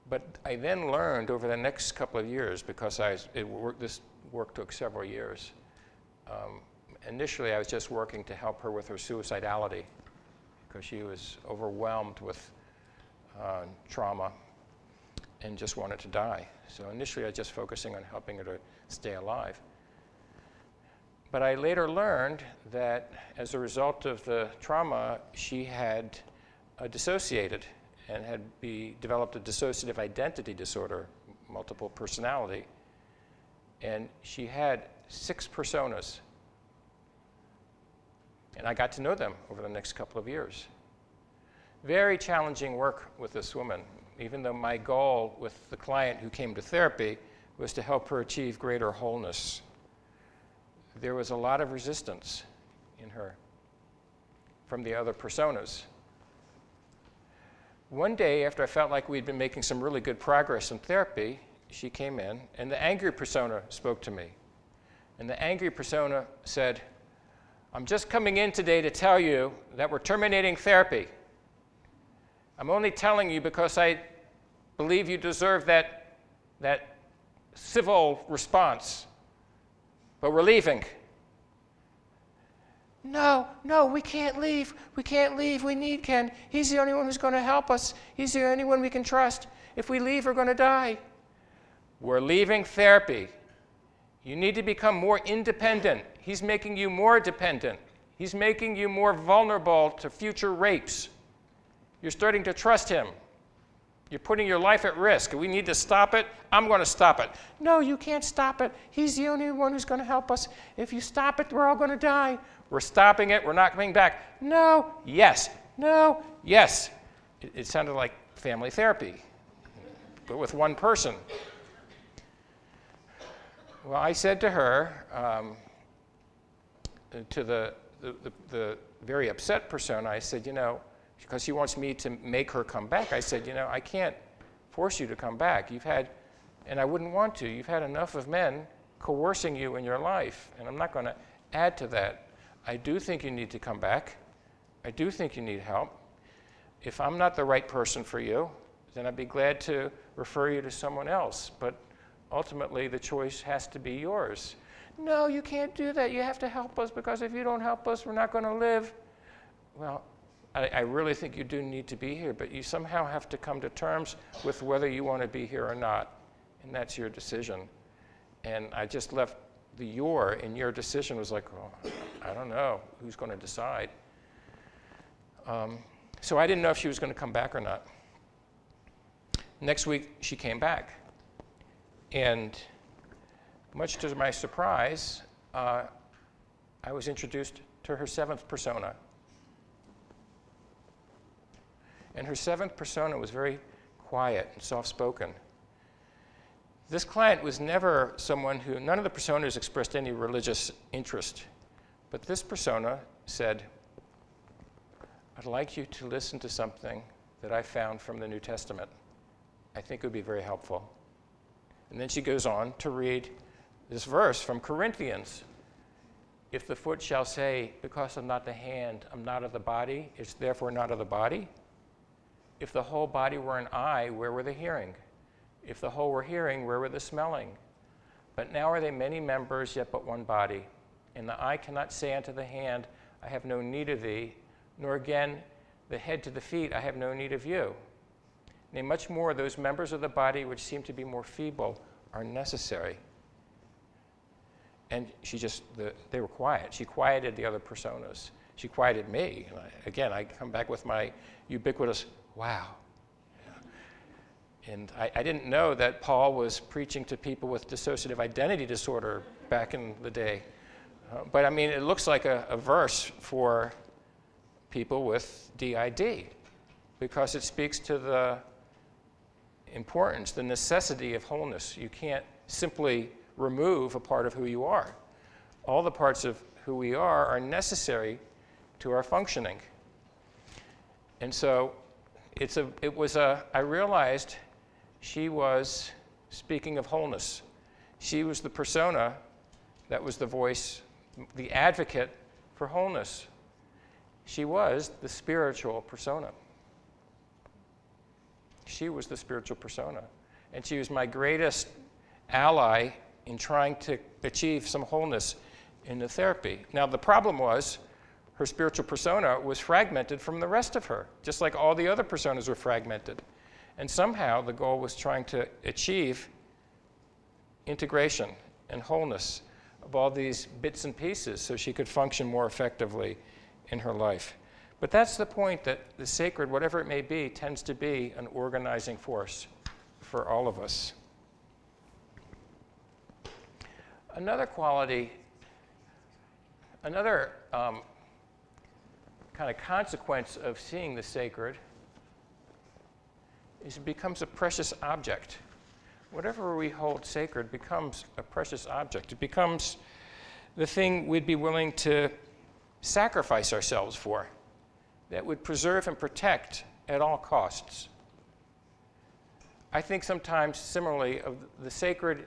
B: But I then learned over the next couple of years, because this work took several years. Initially, I was just working to help her with her suicidality because she was overwhelmed with trauma and just wanted to die. So initially, I was just focusing on helping her to stay alive. But I later learned that as a result of the trauma, she had dissociated and had developed a dissociative identity disorder, multiple personality. And she had 6 personas. And I got to know them over the next couple of years. Very challenging work with this woman, even though my goal with the client who came to therapy was to help her achieve greater wholeness. There was a lot of resistance in her from the other personas. One day, after I felt like we'd been making some really good progress in therapy, she came in, and the angry persona spoke to me. And the angry persona said, "I'm just coming in today to tell you that we're terminating therapy. I'm only telling you because I believe you deserve that civil response. But we're leaving." No, we can't leave. We can't leave. We need Ken. He's the only one who's going to help us. He's the only one we can trust. If we leave, we're going to die. We're leaving therapy. You need to become more independent. He's making you more dependent. He's making you more vulnerable to future rapes. You're starting to trust him. You're putting your life at risk. We need to stop it. I'm going to stop it. No, you can't stop it. He's the only one who's going to help us. If you stop it, we're all going to die. We're stopping it. We're not coming back. No, yes. No, yes. It sounded like family therapy, but with one person. Well, I said to her, to the very upset persona, I said, because she wants me to make her come back, I said, I can't force you to come back. And I wouldn't want to. You've had enough of men coercing you in your life, and I'm not going to add to that. I do think you need to come back. I do think you need help. If I'm not the right person for you, then I'd be glad to refer you to someone else. But ultimately, the choice has to be yours. No, you can't do that. You have to help us, because if you don't help us, we're not going to live. Well, I really think you do need to be here, but you somehow have to come to terms with whether you want to be here or not, and that's your decision. And I just left the "your" in your decision was like, oh, I don't know who's going to decide. So I didn't know if she was going to come back or not. Next week, she came back. And much to my surprise, I was introduced to her seventh persona. And her seventh persona was very quiet and soft-spoken. This client was never someone who, none of the personas expressed any religious interest. But this persona said, I'd like you to listen to something that I found from the New Testament. I think it would be very helpful. And then she goes on to read this verse from Corinthians. If the foot shall say, because I'm not the hand, I'm not of the body, it's therefore not of the body. If the whole body were an eye, where were the hearing? If the whole were hearing, where were the smelling? But now are they many members, yet but one body. And the eye cannot say unto the hand, I have no need of thee, nor again the head to the feet, I have no need of you. Nay, much more, those members of the body which seem to be more feeble are necessary. And they were quiet. She quieted the other personas. She quieted me. And I come back with my ubiquitous, wow. And I didn't know that Paul was preaching to people with dissociative identity disorder back in the day. But I mean, it looks like a verse for people with DID, because it speaks to the importance, the necessity of wholeness. You can't simply remove a part of who you are. All the parts of who we are necessary to our functioning. And so I realized she was speaking of wholeness. She was the persona that was the voice, the advocate for wholeness. She was the spiritual persona. She was the spiritual persona. And she was my greatest ally in trying to achieve some wholeness in the therapy. Now, the problem was her spiritual persona was fragmented from the rest of her, just like all the other personas were fragmented. And somehow the goal was trying to achieve integration and wholeness of all these bits and pieces so she could function more effectively in her life. But that's the point, that the sacred, whatever it may be, tends to be an organizing force for all of us. Another quality, another kind of consequence of seeing the sacred is it becomes a precious object. Whatever we hold sacred becomes a precious object. It becomes the thing we'd be willing to sacrifice ourselves for, that would preserve and protect at all costs. I think sometimes, similarly, of the sacred,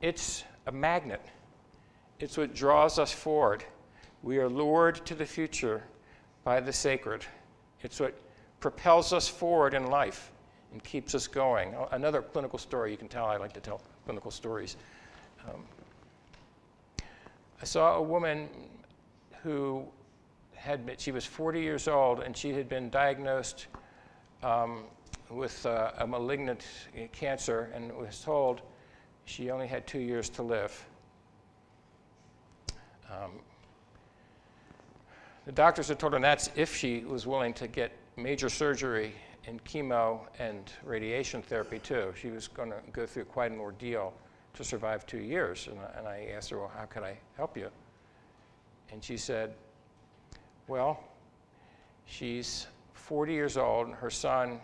B: it's a magnet. It's what draws us forward. We are lured to the future by the sacred. It's what propels us forward in life and keeps us going. Another clinical story, you can tell I like to tell clinical stories. I saw a woman who she was 40 years old, and she had been diagnosed with a malignant cancer, and was told she only had 2 years to live. The doctors had told her that's if she was willing to get major surgery and chemo and radiation therapy too. She was going to go through quite an ordeal to survive 2 years. And I asked her, well, how could I help you? And she said, well, she's 40 years old, and her son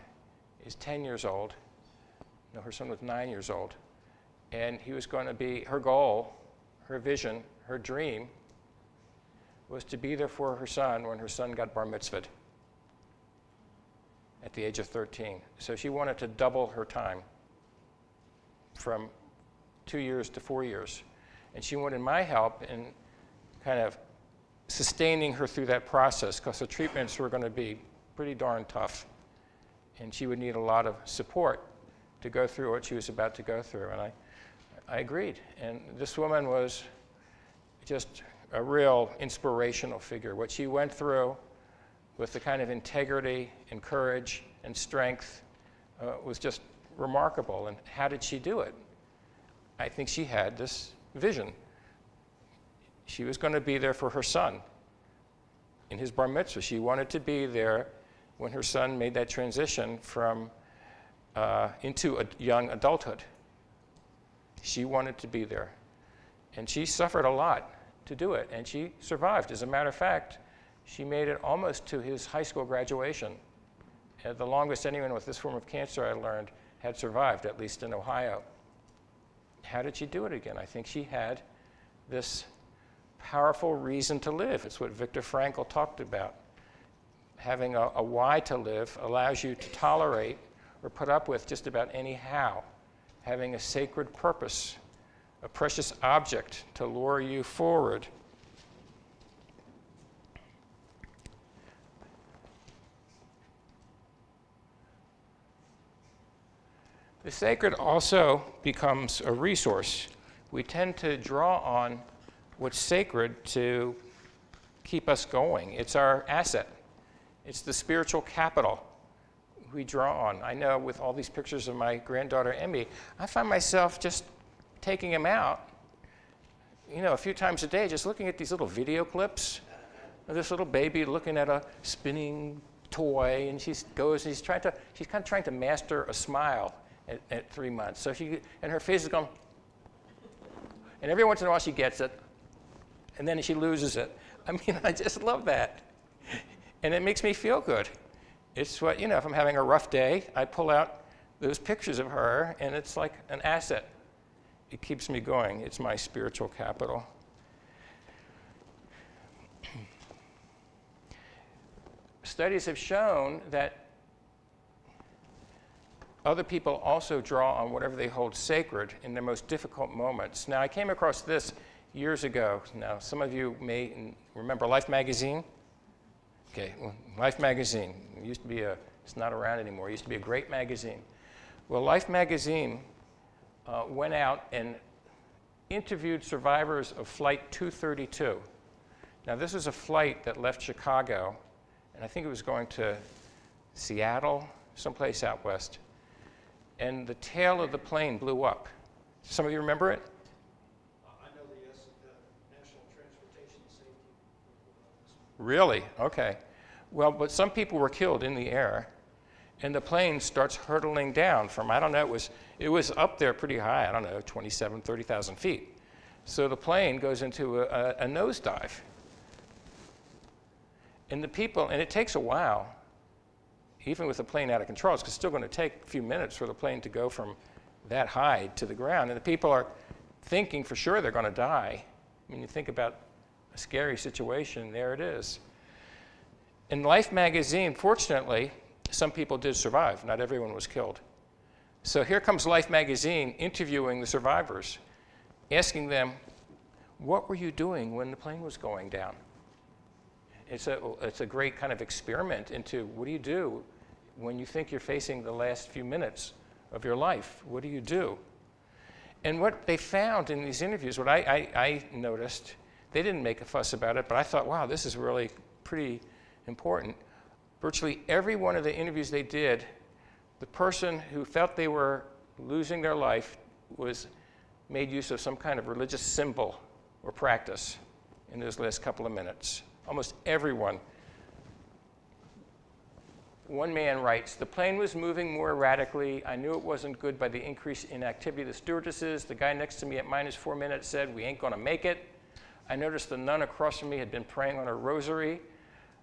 B: is 10 years old. No, her son was 9 years old. And he was going to be, her goal, her vision, her dream was to be there for her son when her son got bar mitzvahed at the age of 13. So she wanted to double her time from 2 years to 4 years. And she wanted my help in kind of sustaining her through that process, because the treatments were going to be pretty darn tough. And she would need a lot of support to go through what she was about to go through. And I agreed. And this woman was just a real inspirational figure. What she went through with the kind of integrity and courage and strength was just remarkable. And how did she do it? I think she had this vision. She was going to be there for her son in his bar mitzvah. She wanted to be there when her son made that transition from into a young adulthood. She wanted to be there. And she suffered a lot to do it, and she survived. As a matter of fact, she made it almost to his high school graduation. The longest anyone with this form of cancer, I learned, had survived, at least in Ohio. How did she do it again? I think she had this powerful reason to live. It's what Viktor Frankl talked about. Having a why to live allows you to tolerate or put up with just about any how. Having a sacred purpose, a precious object to lure you forward. The sacred also becomes a resource. We tend to draw on what's sacred to keep us going. It's our asset. It's the spiritual capital we draw on. I know with all these pictures of my granddaughter, Emmy, I find myself just taking them out, a few times a day, just looking at these little video clips of this little baby looking at a spinning toy, and she's kind of trying to master a smile at 3 months. So and her face is going, and every once in a while she gets it, and then she loses it. I mean, I just love that. And it makes me feel good. It's what, if I'm having a rough day, I pull out those pictures of her, and it's like an asset. It keeps me going. It's my spiritual capital. Studies have shown that other people also draw on whatever they hold sacred in their most difficult moments. Now, I came across this years ago. Now, some of you may remember Life magazine. Okay, well, Life magazine used to be it's not around anymore. It used to be a great magazine. Well, Life magazine went out and interviewed survivors of Flight 232. Now, this was a flight that left Chicago, and I think it was going to Seattle, someplace out west. And the tail of the plane blew up. Some of you remember it?
G: I know the National Transportation Safety.
B: Really? Okay. Well, but some people were killed in the air, and the plane starts hurtling down from, I don't know, it was up there pretty high, I don't know, 27, 30,000 feet. So the plane goes into a nosedive. And it takes a while, even with the plane out of control. It's still going to take a few minutes for the plane to go from that high to the ground. And the people are thinking for sure they're going to die. I mean, you think about a scary situation, there it is. In Life magazine, fortunately, some people did survive. Not everyone was killed. So here comes Life magazine interviewing the survivors, asking them, what were you doing when the plane was going down? It's a great kind of experiment into what do you do when you think you're facing the last few minutes of your life? What do you do? And what they found in these interviews, what I noticed, they didn't make a fuss about it, but I thought, wow, this is really pretty important. Virtually every one of the interviews they did, the person who felt they were losing their life made use of some kind of religious symbol or practice in those last couple of minutes. Almost everyone. One man writes, the plane was moving more erratically. I knew it wasn't good by the increase in activity of the stewardesses. The guy next to me at -4 minutes said, we ain't gonna make it. I noticed the nun across from me had been praying on her rosary.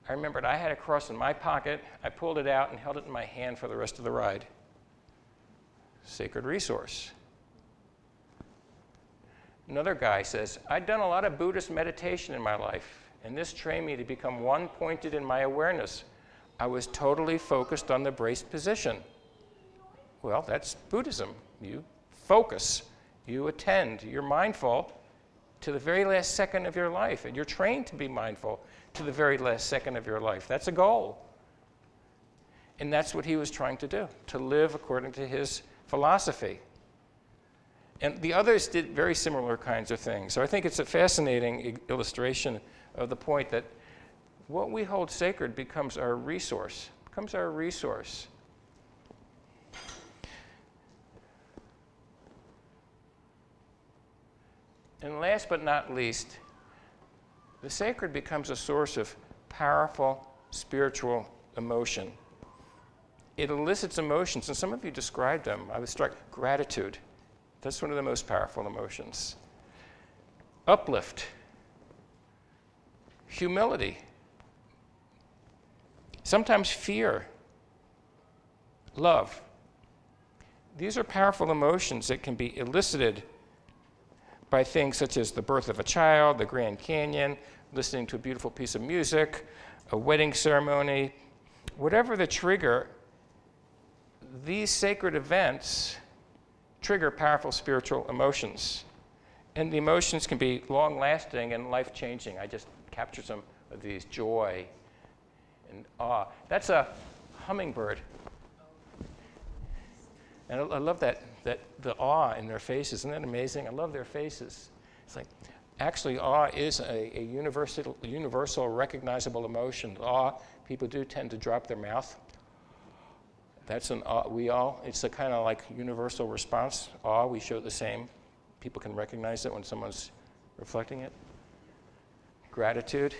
B: I remembered I had a cross in my pocket. I pulled it out and held it in my hand for the rest of the ride. Sacred resource. Another guy says, I'd done a lot of Buddhist meditation in my life, and this trained me to become one-pointed in my awareness. I was totally focused on the braced position. Well, that's Buddhism. You focus, you attend, you're mindful to the very last second of your life, and you're trained to be mindful to the very last second of your life. That's a goal. And that's what he was trying to do, to live according to his philosophy. And the others did very similar kinds of things. So I think it's a fascinating illustration of the point that what we hold sacred becomes our resource, And last but not least, the sacred becomes a source of powerful spiritual emotion. It elicits emotions, and some of you described them. I was struck, gratitude. That's one of the most powerful emotions. Uplift. Humility. Sometimes fear. Love. These are powerful emotions that can be elicited by things such as the birth of a child, the Grand Canyon, listening to a beautiful piece of music, a wedding ceremony. Whatever the trigger, these sacred events trigger powerful spiritual emotions. And the emotions can be long-lasting and life-changing. I just captured some of these: joy and awe. That's a hummingbird. And I love that the awe in their faces. Isn't that amazing? I love their faces. It's like, actually, awe is a universal recognizable emotion. Awe, people do tend to drop their mouth. That's an awe. It's a kind of like universal response. Awe, we show the same. People can recognize it when someone's reflecting it. Gratitude.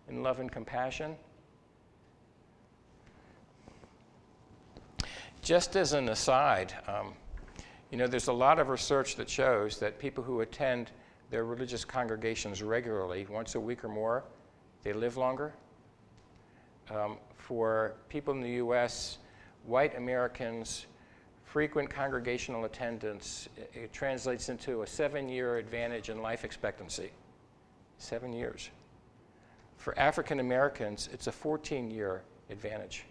B: And love and compassion. Just as an aside, there's a lot of research that shows that people who attend their religious congregations regularly, once a week or more, they live longer. For people in the US, white Americans, frequent congregational attendance, it translates into a 7-year advantage in life expectancy. 7 years. For African Americans, it's a 14-year advantage.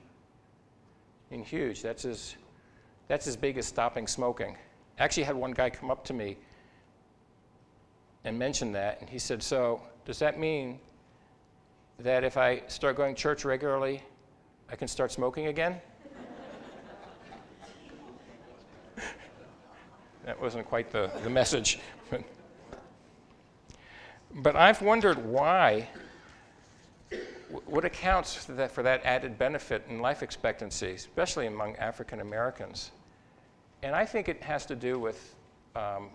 B: And huge. That's as big as stopping smoking. Actually, I had one guy come up to me and mention that, and he said, "So, does that mean that if I start going to church regularly, I can start smoking again?" That wasn't quite the message. But I've wondered why. What accounts for that added benefit in life expectancy, especially among African Americans? And I think it has to do with, and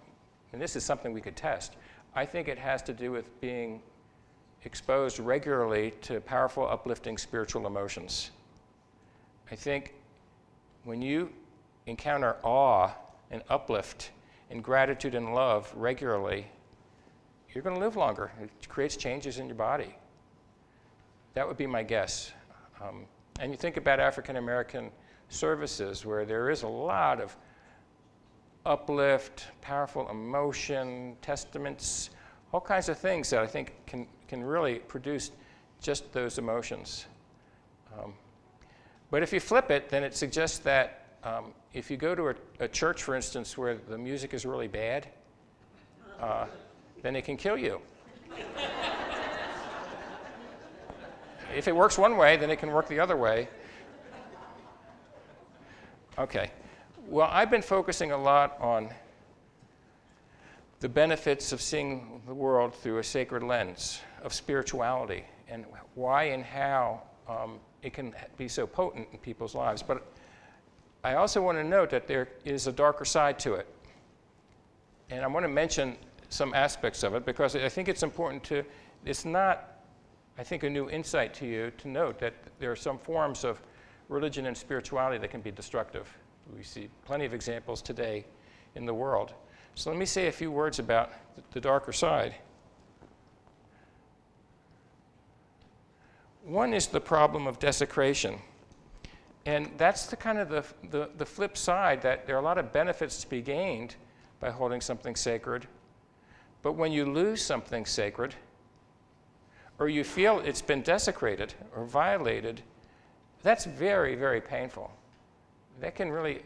B: this is something we could test, I think it has to do with being exposed regularly to powerful, uplifting spiritual emotions. I think when you encounter awe and uplift and gratitude and love regularly, you're going to live longer. It creates changes in your body. That would be my guess. And you think about African American services where there is a lot of uplift, powerful emotion, testaments, all kinds of things that I think can really produce just those emotions. But if you flip it, then it suggests that if you go to a church, for instance, where the music is really bad, then it can kill you. If it works one way, then it can work the other way. Okay. Well, I've been focusing a lot on the benefits of seeing the world through a sacred lens of spirituality and why and how it can be so potent in people's lives. But I also want to note that there is a darker side to it. And I want to mention some aspects of it because I think it's important to, it's not, I think, a new insight to you to note that there are some forms of religion and spirituality that can be destructive. We see plenty of examples today in the world. So let me say a few words about the darker side. One is the problem of desecration. And that's the kind of the flip side, that there are a lot of benefits to be gained by holding something sacred. But when you lose something sacred, or you feel it's been desecrated or violated, that's very, very painful. That can really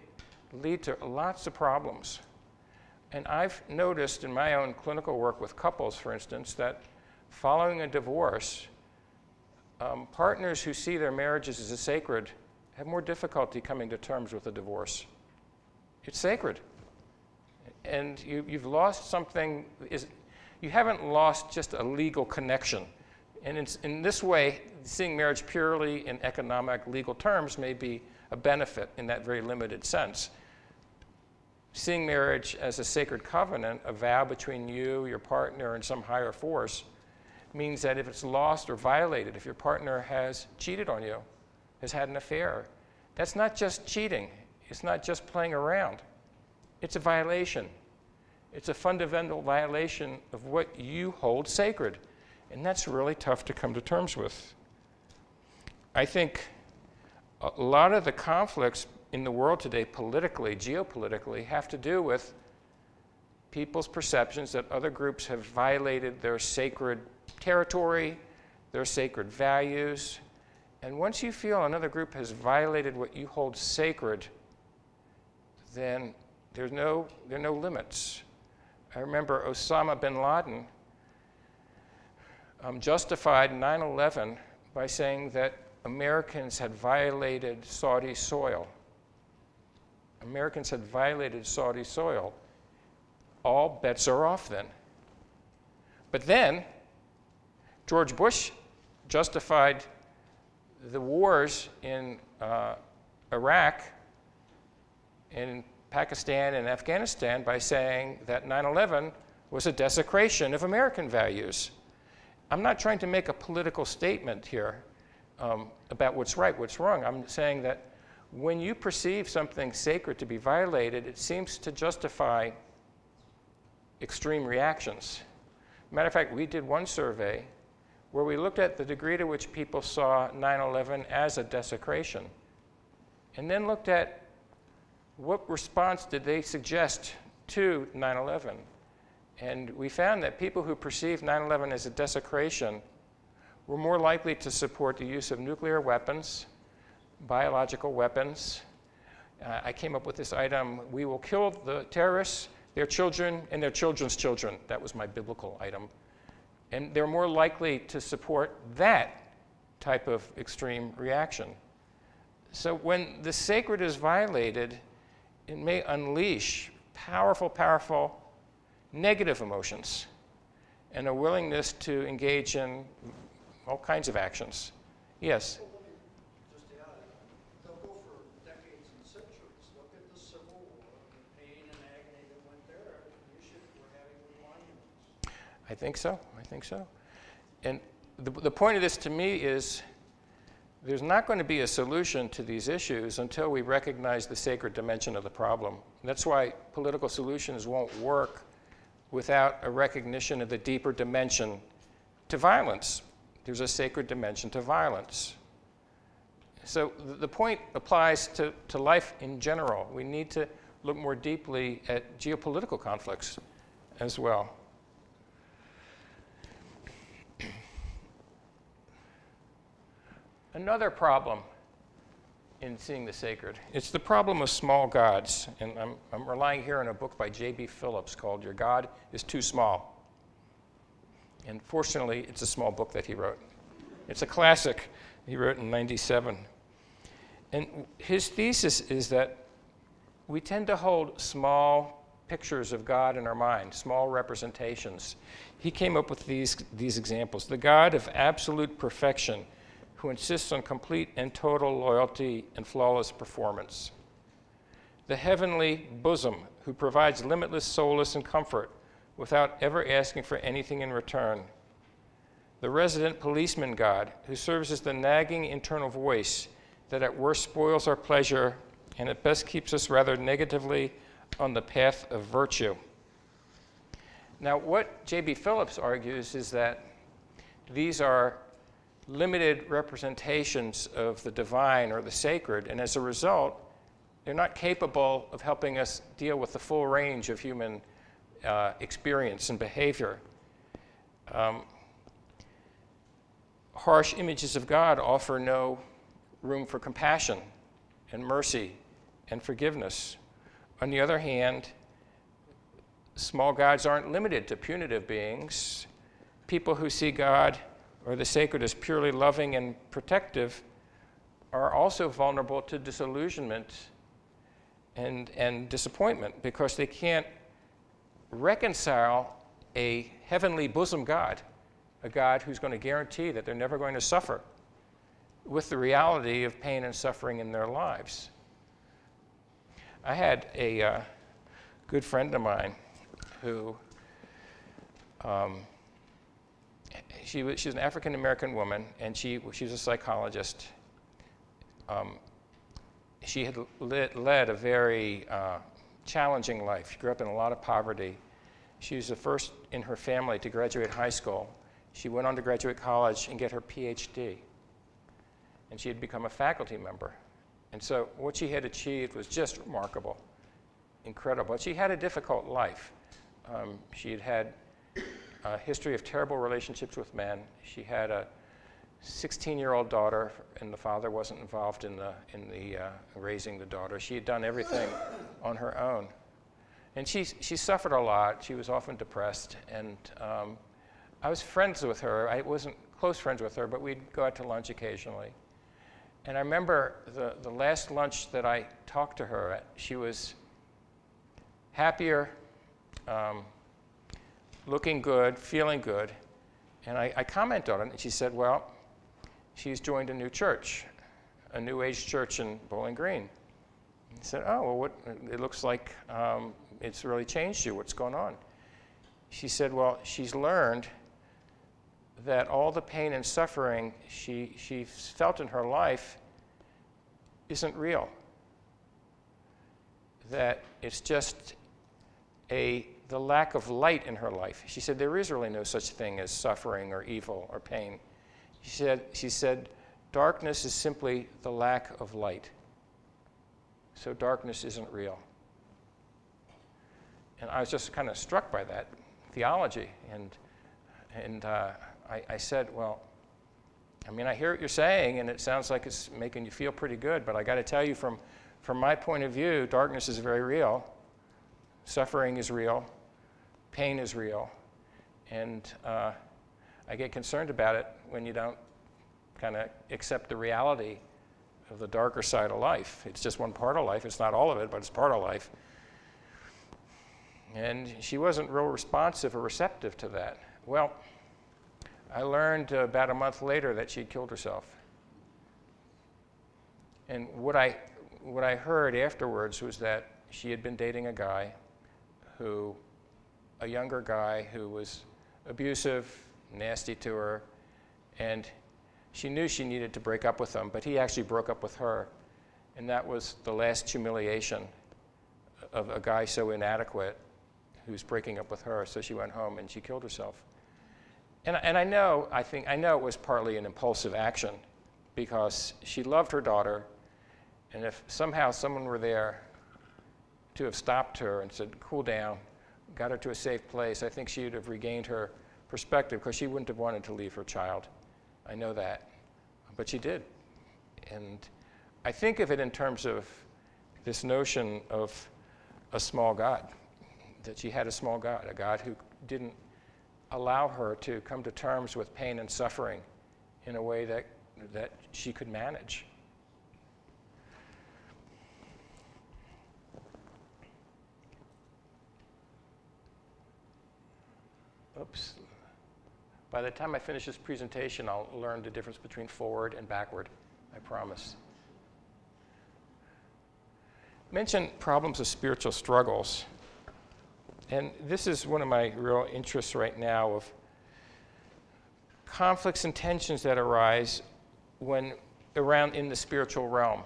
B: lead to lots of problems. And I've noticed in my own clinical work with couples, for instance, that following a divorce, partners who see their marriages as sacred have more difficulty coming to terms with a divorce. It's sacred. And you've lost something. You haven't lost just a legal connection. And in this way, seeing marriage purely in economic, legal terms may be a benefit in that very limited sense. Seeing marriage as a sacred covenant, a vow between you, your partner, and some higher force, means that if it's lost or violated, if your partner has cheated on you, has had an affair, that's not just cheating. It's not just playing around. It's a violation. It's a fundamental violation of what you hold sacred. And that's really tough to come to terms with. I think a lot of the conflicts in the world today, politically, geopolitically, have to do with people's perceptions that other groups have violated their sacred territory, their sacred values. And once you feel another group has violated what you hold sacred, then there are no limits. I remember Osama bin Laden justified 9/11 by saying that Americans had violated Saudi soil. Americans had violated Saudi soil. All bets are off then. But then, George Bush justified the wars in Iraq, in Pakistan, and Afghanistan by saying that 9/11 was a desecration of American values. I'm not trying to make a political statement here about what's right, what's wrong. I'm saying that when you perceive something sacred to be violated, it seems to justify extreme reactions. Matter of fact, we did one survey where we looked at the degree to which people saw 9/11 as a desecration, and then looked at what response did they suggest to 9/11. And we found that people who perceived 9/11 as a desecration were more likely to support the use of nuclear weapons, biological weapons. I came up with this item: we will kill the terrorists, their children, and their children's children. That was my biblical item. And they're more likely to support that type of extreme reaction. So when the sacred is violated, it may unleash powerful, powerful negative emotions and a willingness to engage in all kinds of actions. Yes?
H: Well, let me just add, they'll go for decades and centuries. Look at the Civil War, the pain and agony that went there, and the issue that we're having with monuments.
B: I think so. I think so. And the point of this to me is there's not going to be a solution to these issues until we recognize the sacred dimension of the problem. And that's why political solutions won't work without a recognition of the deeper dimension to violence. There's a sacred dimension to violence. So the point applies to life in general. We need to look more deeply at geopolitical conflicts as well. Another problem in seeing the sacred, it's the problem of small gods. And I'm relying here on a book by J.B. Phillips called Your God is Too Small. And fortunately, it's a small book that he wrote. It's a classic he wrote in '97. And his thesis is that we tend to hold small pictures of God in our mind, small representations. He came up with these examples. The God of absolute perfection, who insists on complete and total loyalty and flawless performance. The heavenly bosom, who provides limitless solace and comfort without ever asking for anything in return. The resident policeman God, who serves as the nagging internal voice that at worst spoils our pleasure and at best keeps us rather negatively on the path of virtue. Now, what J.B. Phillips argues is that these are limited representations of the divine or the sacred, and as a result, they're not capable of helping us deal with the full range of human experience and behavior. Harsh images of God offer no room for compassion and mercy and forgiveness. On the other hand, small gods aren't limited to punitive beings. People who see God or the sacred as purely loving and protective are also vulnerable to disillusionment and disappointment because they can't reconcile a heavenly bosom God, a God who's going to guarantee that they're never going to suffer, with the reality of pain and suffering in their lives. I had a good friend of mine who, she was an African-American woman, and she was a psychologist. She had led a very challenging life. She grew up in a lot of poverty. She was the first in her family to graduate high school. She went on to graduate college and get her PhD. And she had become a faculty member. And so what she had achieved was just remarkable, incredible. But she had a difficult life. She had had a history of terrible relationships with men. She had a 16-year-old daughter, and the father wasn't involved in raising the daughter. She had done everything on her own. And she suffered a lot. She was often depressed. And I was friends with her. I wasn't close friends with her, but we'd go out to lunch occasionally. And I remember the last lunch that I talked to her at, she was happier, looking good, feeling good. And I commented on it, and she said, well, she's joined a new church, a New Age church in Bowling Green. I said, oh, well, it looks like it's really changed you. What's going on? She said, well, she's learned that all the pain and suffering she felt in her life isn't real. That it's just the lack of light in her life. She said, there is really no such thing as suffering or evil or pain. She said, darkness is simply the lack of light. So darkness isn't real. And I was just kind of struck by that theology. And I said, well, I mean, I hear what you're saying, and it sounds like it's making you feel pretty good, but I got to tell you, from my point of view, darkness is very real. Suffering is real. Pain is real. And I get concerned about it when you don't kind of accept the reality of the darker side of life. It's just one part of life. It's not all of it, but it's part of life. And she wasn't real responsive or receptive to that. Well, I learned about a month later that she'd killed herself. And what I heard afterwards was that she had been dating a guy a younger guy who was abusive, nasty to her, and she knew she needed to break up with him, but he actually broke up with her. And that was the last humiliation of a guy so inadequate who's breaking up with her. So she went home and she killed herself. And I know it was partly an impulsive action, because she loved her daughter, and if somehow someone were there to have stopped her and said, cool down, got her to a safe place, I think she would have regained her perspective, because she wouldn't have wanted to leave her child. I know that. But she did. And I think of it in terms of this notion of a small God, that she had a small God, a God who didn't allow her to come to terms with pain and suffering in a way that she could manage. Oops. By the time I finish this presentation, I'll learn the difference between forward and backward, I promise. Mention problems of spiritual struggles. And this is one of my real interests right now, of conflicts and tensions that arise when around in the spiritual realm.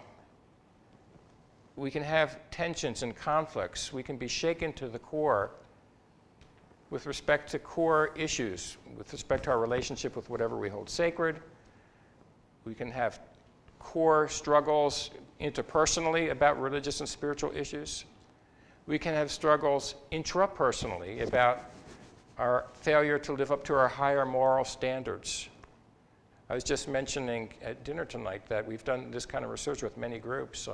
B: We can have tensions and conflicts. We can be shaken to the core with respect to core issues, with respect to our relationship with whatever we hold sacred. We can have core struggles interpersonally about religious and spiritual issues. We can have struggles intrapersonally about our failure to live up to our higher moral standards. I was just mentioning at dinner tonight that we've done this kind of research with many groups,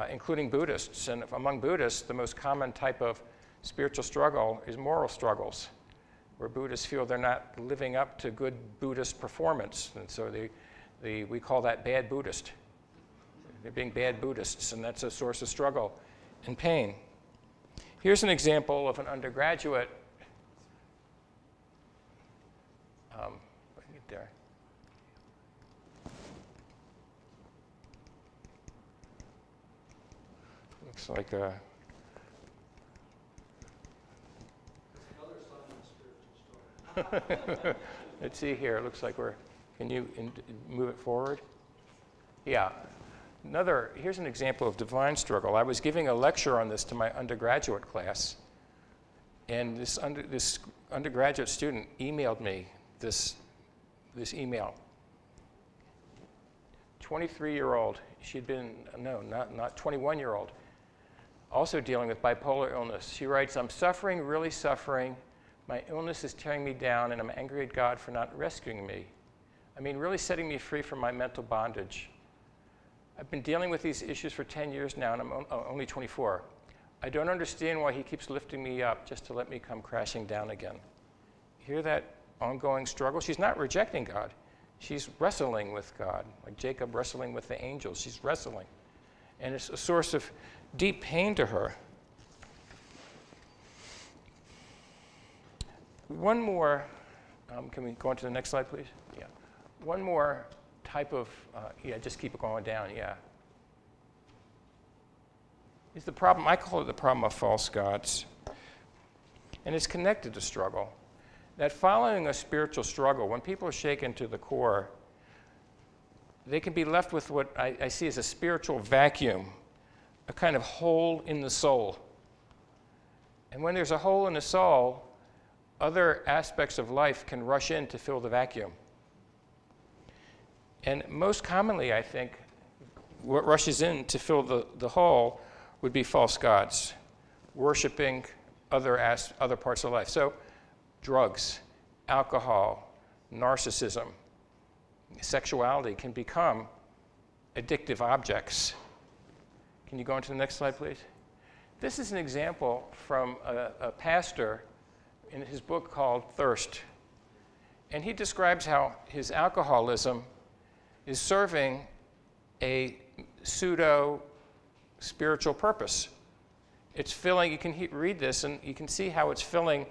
B: including Buddhists. And among Buddhists, the most common type of spiritual struggle is moral struggles. where Buddhists feel they're not living up to good Buddhist performance. And so we call that bad Buddhist. They're being bad Buddhists, and that's a source of struggle and pain. Here's an example of an undergraduate. There. Looks like a. Let's see here. It looks like we're. Can you move it forward? Yeah. Here's an example of divine struggle. I was giving a lecture on this to my undergraduate class, and this undergraduate student emailed me this email. 23-year-old. She'd been, no, not 21-year-old, also dealing with bipolar illness. She writes, "I'm suffering, really suffering. My illness is tearing me down, and I'm angry at God for not rescuing me. I mean, really setting me free from my mental bondage. I've been dealing with these issues for 10 years now, and I'm only 24. I don't understand why he keeps lifting me up just to let me come crashing down again." Hear that ongoing struggle? She's not rejecting God. She's wrestling with God, like Jacob wrestling with the angels. She's wrestling. And it's a source of deep pain to her. One more, can we go on to the next slide, please? Yeah. One more type of, just keep it going down, yeah. Is the problem, I call it the problem of false gods. And it's connected to struggle. That following a spiritual struggle, when people are shaken to the core, they can be left with what I see as a spiritual vacuum, a kind of hole in the soul. And when there's a hole in the soul, other aspects of life can rush in to fill the vacuum. And most commonly, I think, what rushes in to fill the hole would be false gods, worshiping other parts of life. So drugs, alcohol, narcissism, sexuality can become addictive objects. Can you go on to the next slide, please? This is an example from a pastor in his book called Thirst. And he describes how his alcoholism is serving a pseudo-spiritual purpose. It's filling, you can read this and you can see how it's filling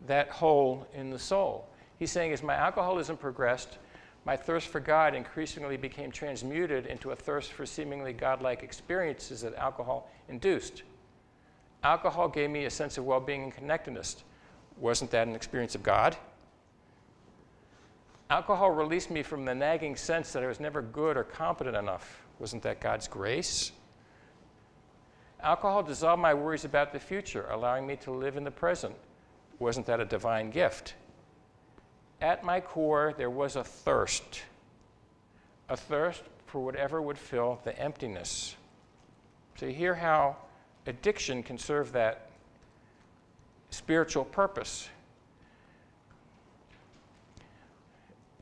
B: that hole in the soul. He's saying, as my alcoholism progressed, my thirst for God increasingly became transmuted into a thirst for seemingly godlike experiences that alcohol induced. Alcohol gave me a sense of well-being and connectedness. Wasn't that an experience of God? Alcohol released me from the nagging sense that I was never good or competent enough. Wasn't that God's grace? Alcohol dissolved my worries about the future, allowing me to live in the present. Wasn't that a divine gift? At my core, there was a thirst for whatever would fill the emptiness. So you hear how addiction can serve that spiritual purpose.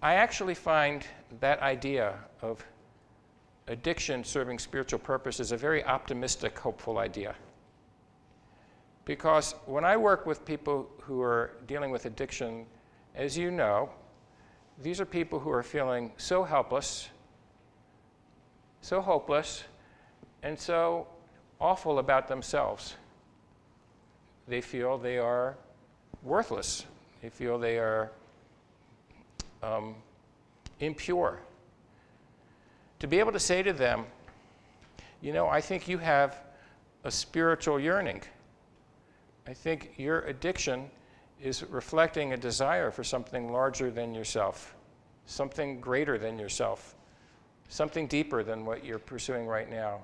B: I actually find that idea of addiction serving spiritual purpose is a very optimistic, hopeful idea. Because when I work with people who are dealing with addiction, as you know, these are people who are feeling so helpless, so hopeless, and so awful about themselves. They feel they are worthless. They feel they are impure. To be able to say to them, you know, I think you have a spiritual yearning. I think your addiction is reflecting a desire for something larger than yourself, something greater than yourself, something deeper than what you're pursuing right now.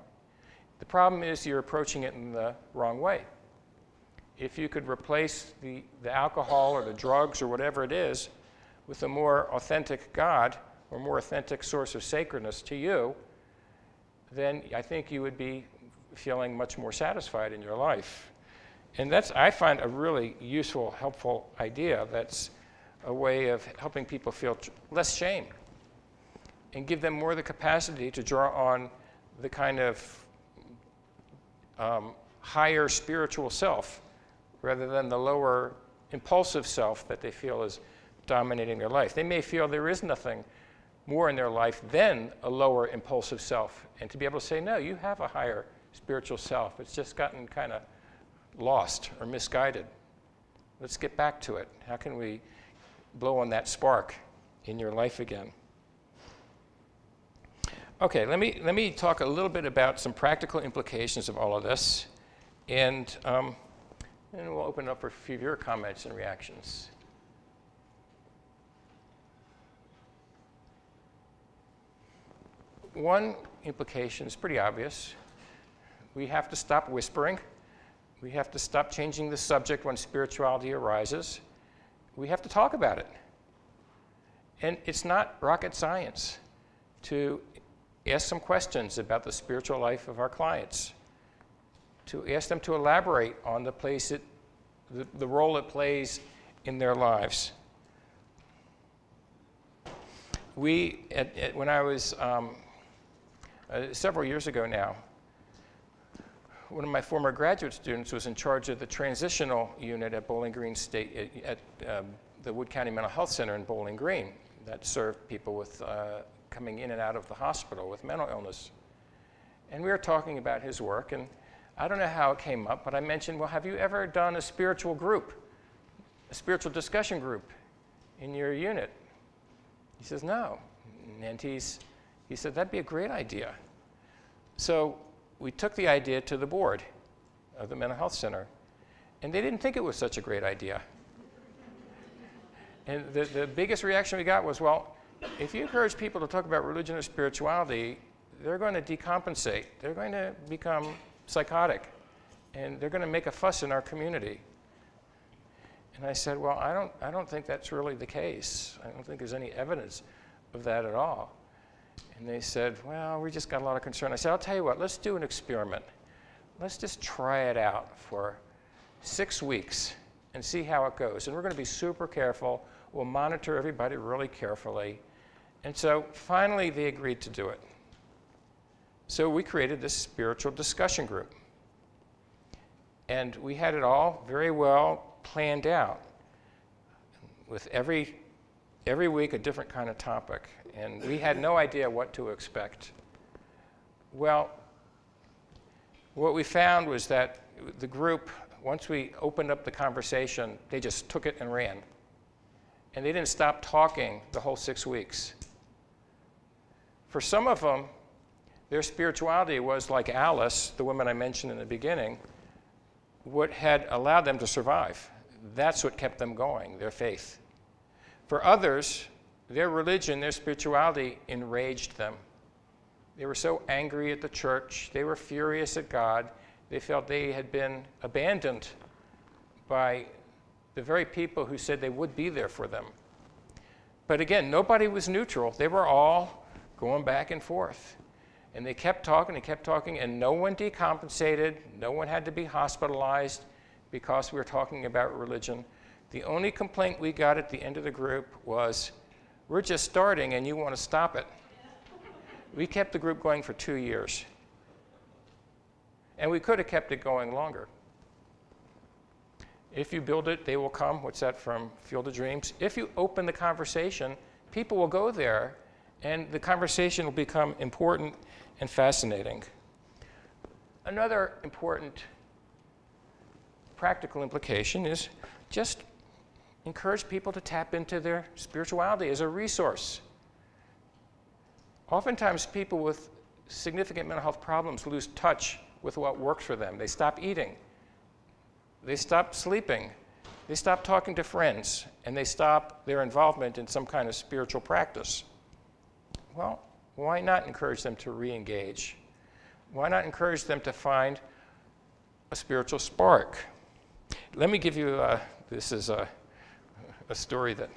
B: The problem is you're approaching it in the wrong way. If you could replace the alcohol or the drugs or whatever it is with a more authentic God or more authentic source of sacredness to you, then I think you would be feeling much more satisfied in your life. And that's, I find, a really useful, helpful idea. That's a way of helping people feel less shame and give them more the capacity to draw on the kind of higher spiritual self rather than the lower impulsive self that they feel is dominating their life. They may feel there is nothing more in their life than a lower impulsive self. And to be able to say, no, you have a higher spiritual self. It's just gotten kind of lost or misguided. Let's get back to it. How can we blow on that spark in your life again? Okay, let me talk a little bit about some practical implications of all of this, and we'll open it up for a few of your comments and reactions. One implication is pretty obvious. We have to stop whispering. We have to stop changing the subject when spirituality arises. We have to talk about it. And it's not rocket science to ask some questions about the spiritual life of our clients, to ask them to elaborate on the role it plays in their lives. When I was, several years ago now, one of my former graduate students was in charge of the transitional unit at Bowling Green State, at the Wood County Mental Health Center in Bowling Green that served people with coming in and out of the hospital with mental illness. And we were talking about his work, and I don't know how it came up, but I mentioned, well, have you ever done a spiritual group, a spiritual discussion group in your unit? He says, no. And he said, that'd be a great idea. So we took the idea to the board of the mental health center, and they didn't think it was such a great idea. And the biggest reaction we got was, well, if you encourage people to talk about religion or spirituality, they're going to decompensate. They're going to become psychotic, and they're going to make a fuss in our community. And I said, well, I don't think that's really the case. I don't think there's any evidence of that at all. And they said, well, we just got a lot of concern. I said, I'll tell you what, let's do an experiment. Let's just try it out for 6 weeks and see how it goes. And we're going to be super careful. We'll monitor everybody really carefully. And so finally, they agreed to do it. So we created this spiritual discussion group. And we had it all very well planned out, with every week a different kind of topic. And we had no idea what to expect. Well, what we found was that the group, once we opened up the conversation, they just took it and ran. And they didn't stop talking the whole 6 weeks. For some of them, their spirituality was like Alice, the woman I mentioned in the beginning, what had allowed them to survive. That's what kept them going, their faith. For others, their religion, their spirituality enraged them. They were so angry at the church. They were furious at God. They felt they had been abandoned by the very people who said they would be there for them. But again, nobody was neutral. They were all going back and forth. And they kept talking, and no one decompensated. No one had to be hospitalized because we were talking about religion. The only complaint we got at the end of the group was, we're just starting and you want to stop it. We kept the group going for 2 years. And we could have kept it going longer. If you build it, they will come. What's that from Field of Dreams? If you open the conversation, people will go there, and the conversation will become important and fascinating. Another important practical implication is just encourage people to tap into their spirituality as a resource. Oftentimes, people with significant mental health problems lose touch with what works for them. They stop eating. They stop sleeping. They stop talking to friends. And they stop their involvement in some kind of spiritual practice. Well, why not encourage them to re-engage? Why not encourage them to find a spiritual spark? Let me give you, this is a story that,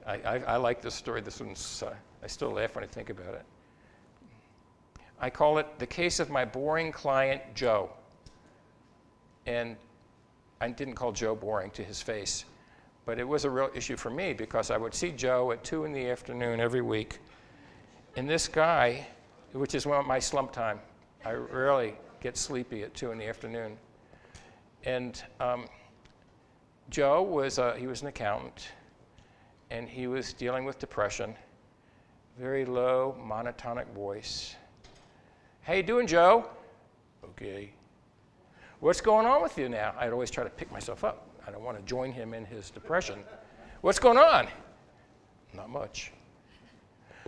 B: I like this story. This one's, I still laugh when I think about it. I call it the case of my boring client, Joe. And I didn't call Joe boring to his face, but it was a real issue for me because I would see Joe at 2 in the afternoon every week. And this guy, which is my slump time, I rarely get sleepy at 2 in the afternoon. And Joe was he was an accountant, and he was dealing with depression. Very low, monotonic voice. How you doing, Joe? Okay. What's going on with you now? I'd always try to pick myself up. I don't want to join him in his depression. What's going on? Not much.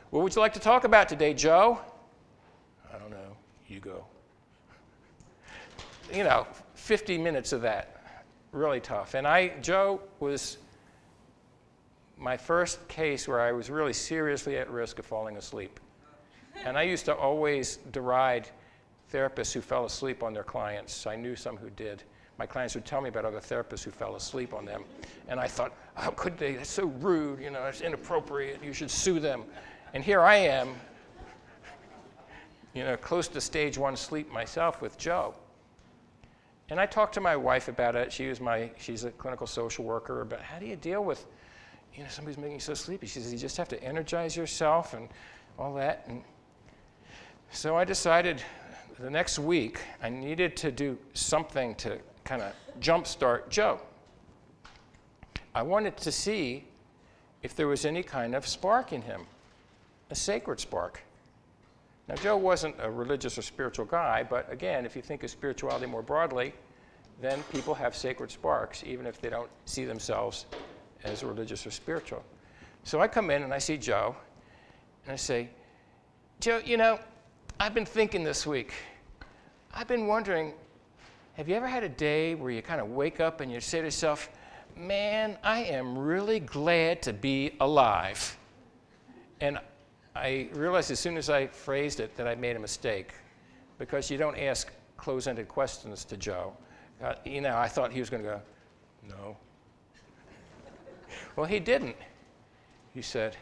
B: What would you like to talk about today, Joe? I don't know. You go. 50 minutes of that. Really tough. And Joe was my first case where I was really seriously at risk of falling asleep. And I used to always deride therapists who fell asleep on their clients. I knew some who did. My clients would tell me about other therapists who fell asleep on them. And I thought, how could they? That's so rude. It's inappropriate. You should sue them. And here I am, close to stage 1 sleep myself with Joe. And I talked to my wife about it. She's a clinical social worker. About how do you deal with, somebody's making you so sleepy? She says, you just have to energize yourself and all that. And so I decided the next week I needed to do something to kind of jumpstart Joe. I wanted to see if there was any kind of spark in him, a sacred spark. Now, Joe wasn't a religious or spiritual guy, but again, if you think of spirituality more broadly, then people have sacred sparks, even if they don't see themselves as religious or spiritual. So I come in and I see Joe, and I say, Joe, I've been thinking this week. I've been wondering, have you ever had a day where you kind of wake up and you say to yourself, man, I am really glad to be alive? And I realized as soon as I phrased it that I made a mistake, because you don't ask close-ended questions to Joe. I thought he was going to go, no. Well, he didn't. He said,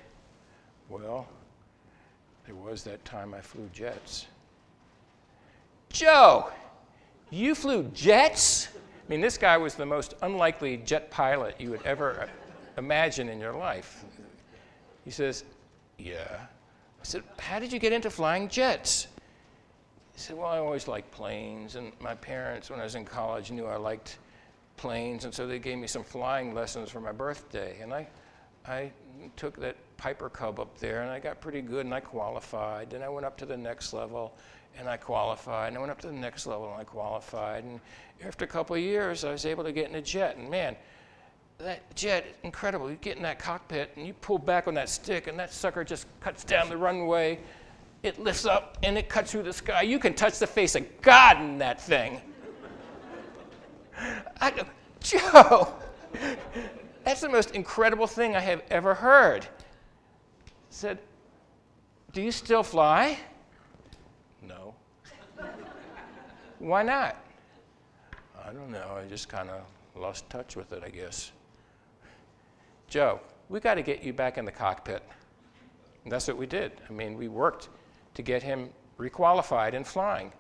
B: well, there was that time I flew jets. Joe, you flew jets? I mean, this guy was the most unlikely jet pilot you would ever imagine in your life. He says, yeah. I said, how did you get into flying jets? He said, well, I always liked planes, and my parents, when I was in college, knew I liked planes, and so they gave me some flying lessons for my birthday. And I took that Piper Cub up there, and I got pretty good, and I qualified. Then I went up to the next level, and I qualified. And I went up to the next level, and I qualified. And after a couple of years, I was able to get in a jet. And man, that jet, incredible. You get in that cockpit, and you pull back on that stick, and that sucker just cuts down the runway. It lifts up, and it cuts through the sky. You can touch the face of God in that thing. I go, Joe, that's the most incredible thing I have ever heard. I said, do you still fly? No. Why not? I don't know. I just kind of lost touch with it, I guess. Joe, we got to get you back in the cockpit. And that's what we did. I mean, we worked to get him requalified in flying.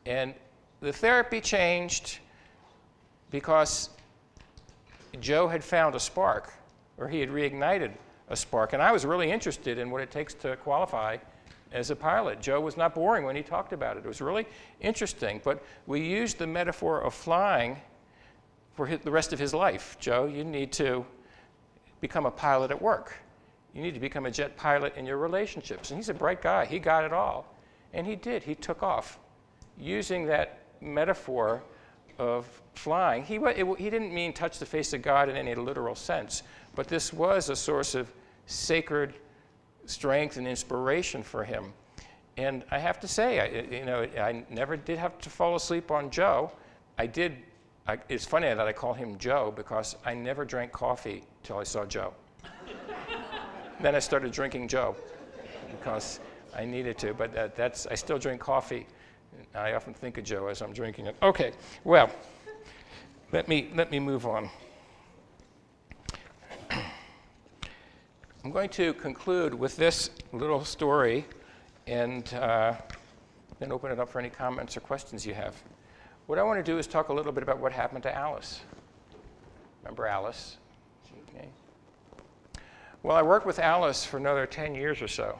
B: And the therapy changed because Joe had found a spark, or he had reignited a spark. And I was really interested in what it takes to qualify as a pilot. Joe was not boring when he talked about it. It was really interesting. But we used the metaphor of flying for the rest of his life. Joe, you need to become a pilot at work. You need to become a jet pilot in your relationships. And he's a bright guy. He got it all. And he did. He took off. Using that metaphor of flying, he didn't mean touch the face of God in any literal sense, but this was a source of sacred strength and inspiration for him. And I have to say, I never did have to fall asleep on Joe. It's funny that I call him Joe because I never drank coffee till I saw Joe. Then I started drinking Joe because I needed to, but I still drink coffee. I often think of Joe as I'm drinking it. Okay, well, let me move on. I'm going to conclude with this little story and then open it up for any comments or questions you have. What I want to do is talk a little bit about what happened to Alice. Remember Alice? Okay. Well, I worked with Alice for another 10 years or so.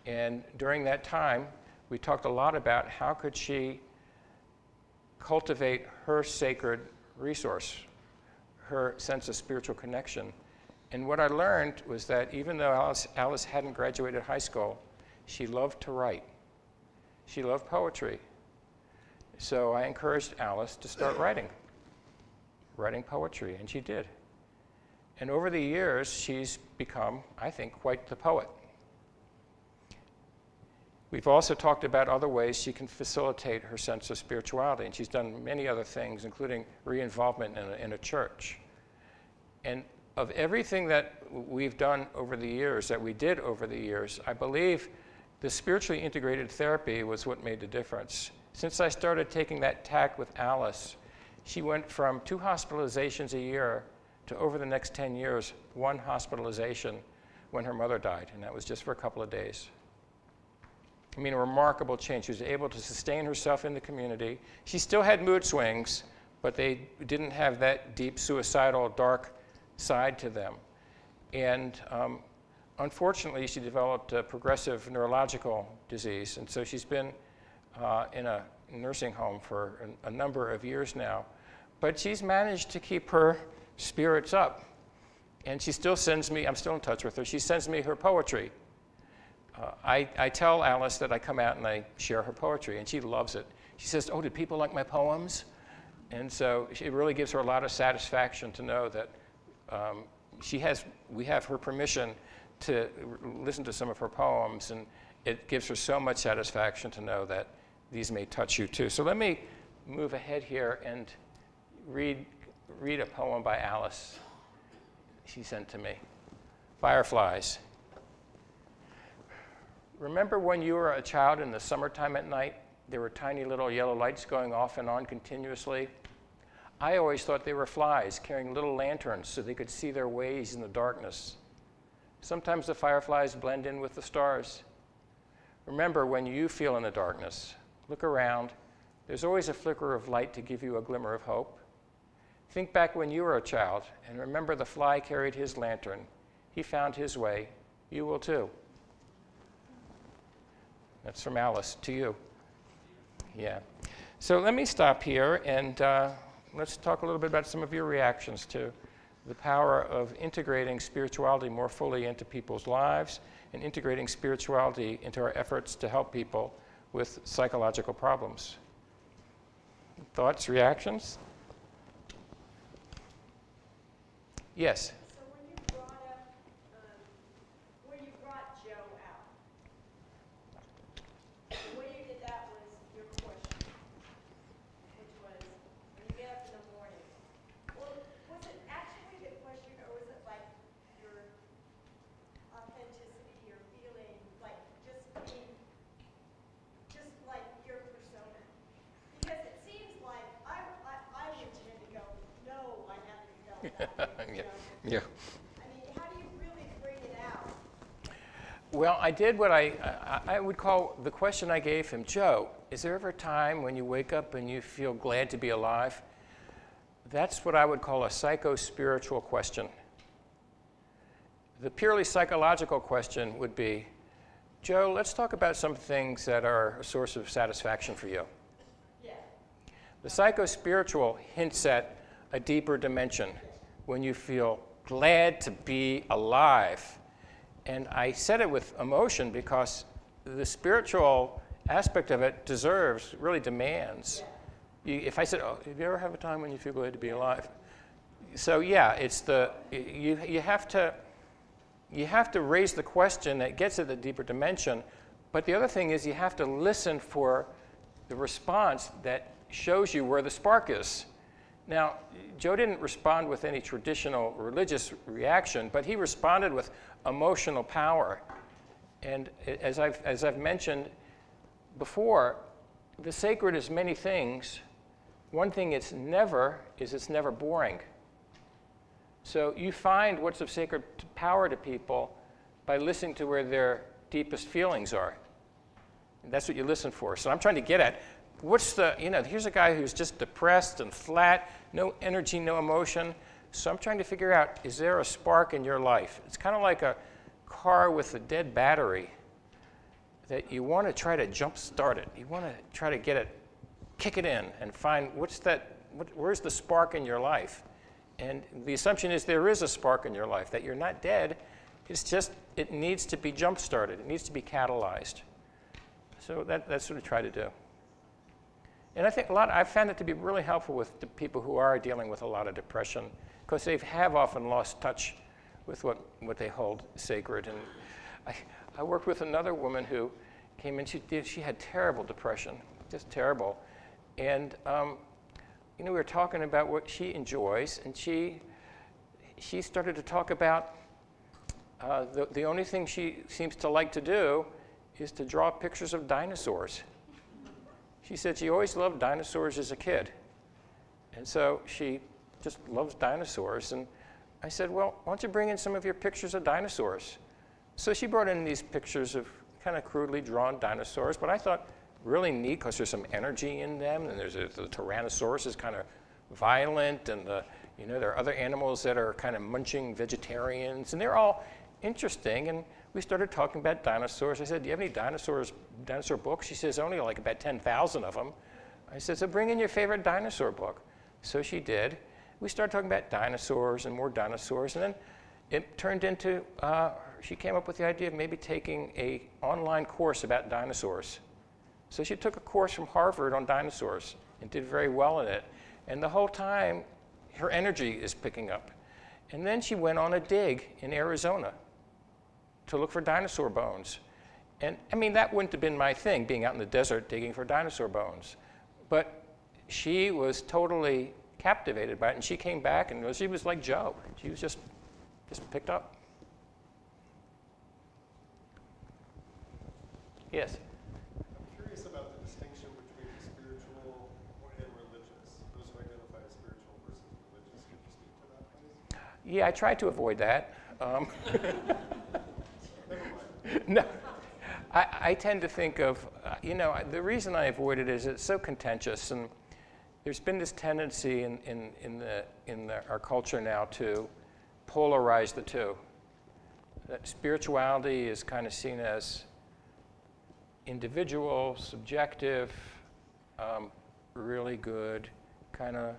B: And during that time, we talked a lot about how could she cultivate her sacred resource, her sense of spiritual connection. And what I learned was that even though Alice hadn't graduated high school, she loved to write. She loved poetry. So I encouraged Alice to start writing poetry, and she did. And over the years, she's become, I think, quite the poet. We've also talked about other ways she can facilitate her sense of spirituality, and she's done many other things, including re-involvement in a church. And of everything that we've done over the years, that we did over the years, I believe the spiritually integrated therapy was what made the difference. Since I started taking that tack with Alice, she went from 2 hospitalizations a year to, over the next 10 years, 1 hospitalization when her mother died, and that was just for a couple of days. I mean, a remarkable change. She was able to sustain herself in the community. She still had mood swings, but they didn't have that deep suicidal, dark side to them. And unfortunately, she developed a progressive neurological disease, and so she's been in a nursing home for a number of years now. But she's managed to keep her spirits up. And she still sends me, I'm still in touch with her, she sends me her poetry. I tell Alice that I come out and I share her poetry, and she loves it. She says, "Oh, did people like my poems?" And so it really gives her a lot of satisfaction to know that we have her permission to listen to some of her poems, and it gives her so much satisfaction to know that these may touch you too. So let me move ahead here and read a poem by Alice she sent to me. Fireflies. Remember when you were a child in the summertime at night? There were tiny little yellow lights going off and on continuously. I always thought they were flies carrying little lanterns so they could see their ways in the darkness. Sometimes the fireflies blend in with the stars. Remember when you feel in the darkness. Look around. There's always a flicker of light to give you a glimmer of hope. Think back when you were a child and remember the fly carried his lantern. He found his way. You will too. That's from Alice to you. Yeah. So let me stop here and let's talk a little bit about some of your reactions to the power of integrating spirituality more fully into people's lives and integrating spirituality into our efforts to help people with psychological problems. Thoughts, reactions? Yes?
E: So when you brought up, when you brought Joe out, the way you did that was your question, which was, when you get up in the morning, or was it actually the question, or was it like your authenticity, your feeling, like just being, just like your persona? Because it seems like I would tend to go, no, I haven't felt that way.
B: Yeah.
E: I mean, how do you really bring it out?
B: Well, I did what I would call the question I gave him. Joe, is there ever a time when you wake up and you feel glad to be alive? That's what I would call a psycho-spiritual question. The purely psychological question would be, Joe, let's talk about some things that are a source of satisfaction for you.
E: Yeah.
B: The psycho-spiritual hints at a deeper dimension when you feel glad to be alive. And I said it with emotion because the spiritual aspect of it really demands. If I said, oh, have you ever have a time when you feel glad to be alive? So yeah, it's you have to raise the question that gets at the deeper dimension, but the other thing is you have to listen for the response that shows you where the spark is. Now, Joe didn't respond with any traditional religious reaction, but he responded with emotional power. And as I've mentioned before, the sacred is many things. One thing it's never boring. So you find what's of sacred power to people by listening to where their deepest feelings are. And that's what you listen for. So I'm trying to get at, here's a guy who's just depressed and flat, no energy, no emotion. So I'm trying to figure out, is there a spark in your life? It's kind of like a car with a dead battery that you want to try to jump start it. You want to try to kick it in and find where's the spark in your life? And the assumption is there is a spark in your life, that you're not dead. It's just, it needs to be jump-started. It needs to be catalyzed. So that's what I try to do. And I think I've found it to be really helpful with the people who are dealing with a lot of depression, because they have often lost touch with what they hold sacred. And I worked with another woman who came in, she had terrible depression, just terrible. And we were talking about what she enjoys, and she started to talk about the only thing she seems to like to do is to draw pictures of dinosaurs. She said she always loved dinosaurs as a kid. And so she just loves dinosaurs. And I said, well, why don't you bring in some of your pictures of dinosaurs? So she brought in these pictures of kind of crudely drawn dinosaurs, but I thought really neat because there's some energy in them, and the Tyrannosaurus is kind of violent, and there are other animals that are kind of munching vegetarians, and they're all interesting. And we started talking about dinosaurs. I said, do you have any dinosaur books? She says, only like about 10,000 of them. I said, so bring in your favorite dinosaur book. So she did. We started talking about dinosaurs and more dinosaurs, and then it turned into, she came up with the idea of maybe taking an online course about dinosaurs. So she took a course from Harvard on dinosaurs and did very well in it. And the whole time, her energy is picking up. And then she went on a dig in Arizona to look for dinosaur bones. And I mean, that wouldn't have been my thing, being out in the desert digging for dinosaur bones. But she was totally captivated by it, and she came back, and she was like Joe. She was just picked up. Yes?
C: I'm curious about the distinction between spiritual and religious. Those who identify as spiritual versus religious. Could you speak to that, please?
B: Yeah, I tried to avoid that.
C: Never mind.
B: No. I tend to think of, the reason I avoid it is it's so contentious, and there's been this tendency in our culture now to polarize the two. That spirituality is kind of seen as individual, subjective, really good, kind of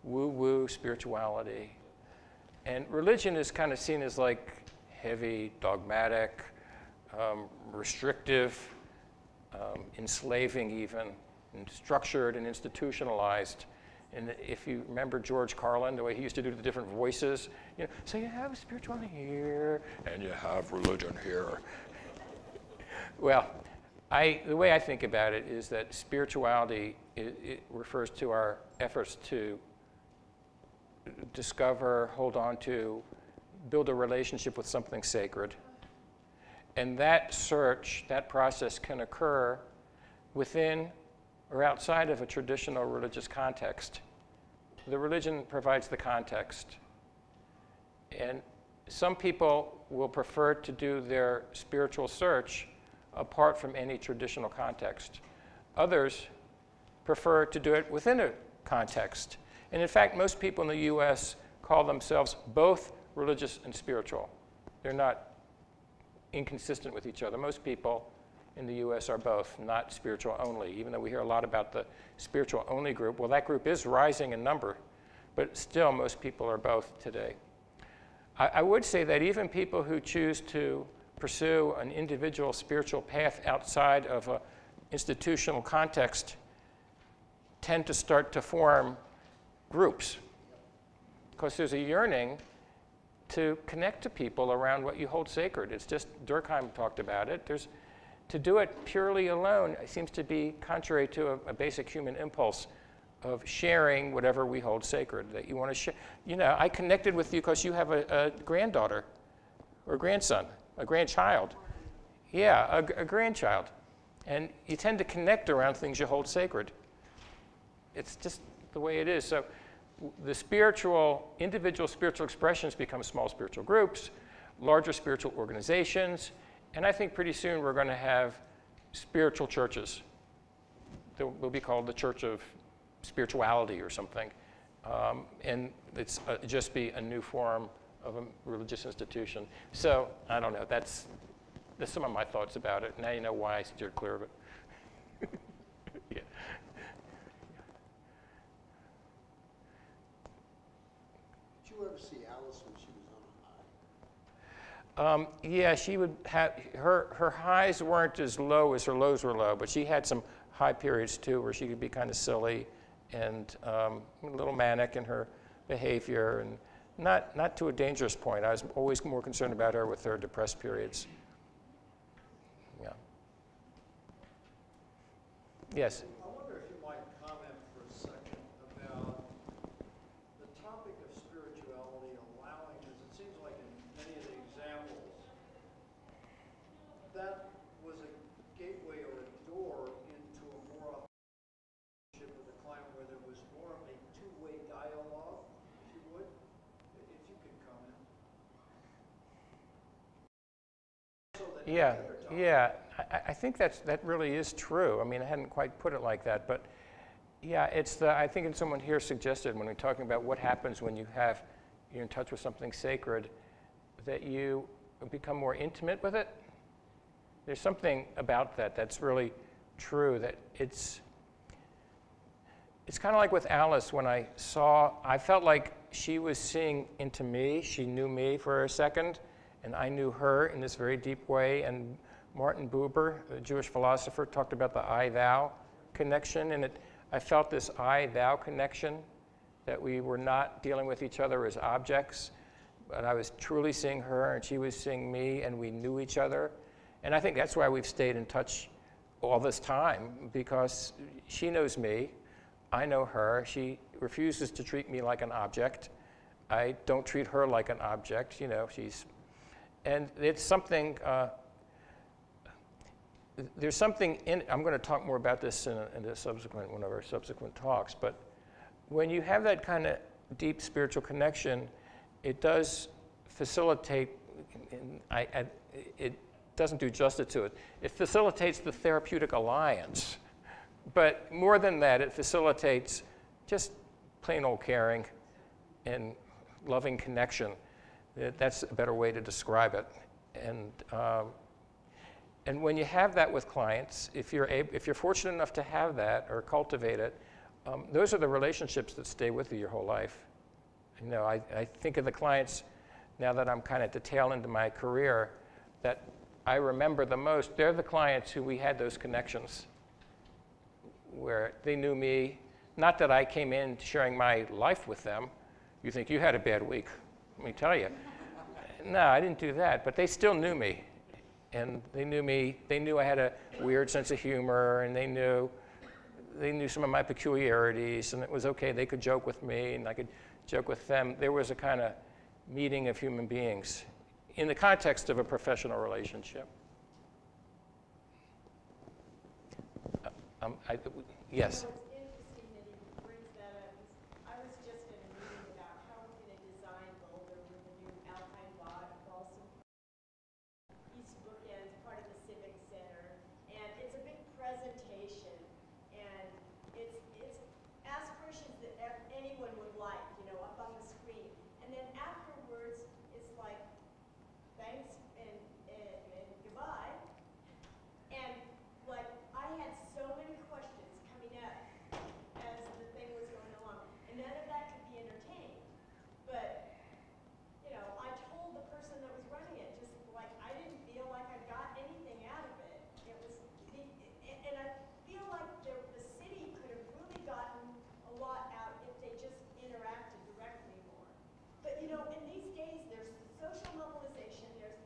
B: woo-woo spirituality. And religion is kind of seen as like heavy, dogmatic, restrictive, enslaving even, and structured and institutionalized. And if you remember George Carlin, the way he used to do the different voices, so you have spirituality here, and you have religion here. Well, the way I think about it is that spirituality, it refers to our efforts to discover, hold on to, build a relationship with something sacred. And that search, that process can occur within or outside of a traditional religious context. The religion provides the context. And some people will prefer to do their spiritual search apart from any traditional context. Others prefer to do it within a context. And in fact, most people in the US call themselves both religious and spiritual. They're not inconsistent with each other. Most people in the US are both, not spiritual only, even though we hear a lot about the spiritual only group. Well, that group is rising in number, but still most people are both today. I would say that even people who choose to pursue an individual spiritual path outside of an institutional context tend to start to form groups, because there's a yearning to connect to people around what you hold sacred. It's just, Durkheim talked about it. To do it purely alone, it seems to be contrary to a basic human impulse of sharing whatever we hold sacred, that you want to share. I connected with you because you have a granddaughter or grandson, a grandchild. Yeah, a grandchild. And you tend to connect around things you hold sacred. It's just the way it is. So the individual spiritual expressions become small spiritual groups, larger spiritual organizations, and I think pretty soon we're going to have spiritual churches. They'll be called the Church of Spirituality or something. And it's just be a new form of a religious institution. So I don't know. That's some of my thoughts about it. Now you know why I steered clear of it. Yeah.
G: you ever see Alice when she was on a high?
B: Yeah, she would have, her highs weren't as low as her lows were low, but she had some high periods too where she could be kind of silly and a little manic in her behavior, and not to a dangerous point. I was always more concerned about her with her depressed periods. Yeah. Yes?
H: I wonder if you might comment for a second about the topic of spirituality allowing, as it seems like in many of the examples, that was a gateway or a door into a more authentic relationship with the client where there was more of a two-way dialogue, if you would, if you could comment. So that
B: Yeah,
H: the other topic-
B: yeah. I think that really is true. I mean, I hadn't quite put it like that, but yeah, I think someone here suggested when we're talking about what happens when you're in touch with something sacred, that you become more intimate with it. There's something about that that's really true, that it's kind of like with Alice when I felt like she was seeing into me. She knew me for a second, and I knew her in this very deep way. And Martin Buber, the Jewish philosopher, talked about the I-thou connection, and I felt this I-thou connection, that we were not dealing with each other as objects, but I was truly seeing her, and she was seeing me, and we knew each other. And I think that's why we've stayed in touch all this time, because she knows me, I know her. She refuses to treat me like an object. I don't treat her like an object, and it's something, there's something in, I'm going to talk more about this in one of our subsequent talks, but when you have that kind of deep spiritual connection, it does facilitate, it doesn't do justice to it, it facilitates the therapeutic alliance. But more than that, it facilitates just plain old caring and loving connection. That's a better way to describe it. And when you have that with clients, if you're fortunate enough to have that or cultivate it, those are the relationships that stay with you your whole life. I think of the clients, now that I'm kind of at the tail end of my career, that I remember the most. They're the clients who we had those connections, where they knew me. Not that I came in sharing my life with them. You think you had a bad week, let me tell you. No, I didn't do that, but they still knew me. And they knew me, they knew I had a weird sense of humor, and they knew some of my peculiarities, and it was okay, they could joke with me, and I could joke with them. There was a kind of meeting of human beings in the context of a professional relationship. Yes?
E: It's interesting that he brings that up. I was just in a meeting about how we're going to design Boulder with the new Alpine Balsam East Bookends, part of the Civic Center, and it's a big presentation, and it's aspirations that anyone would like, up on the screen. And then afterwards, it's like thanks and goodbye. And like I had so many questions coming up as the thing was going along, and none of that could be entertained. But I told the person that was running it, just like I didn't feel like I got anything out of it. It was, and I feel like the city could have really gotten a lot out if they just interacted directly more. But in these days, there's social mobilization, there's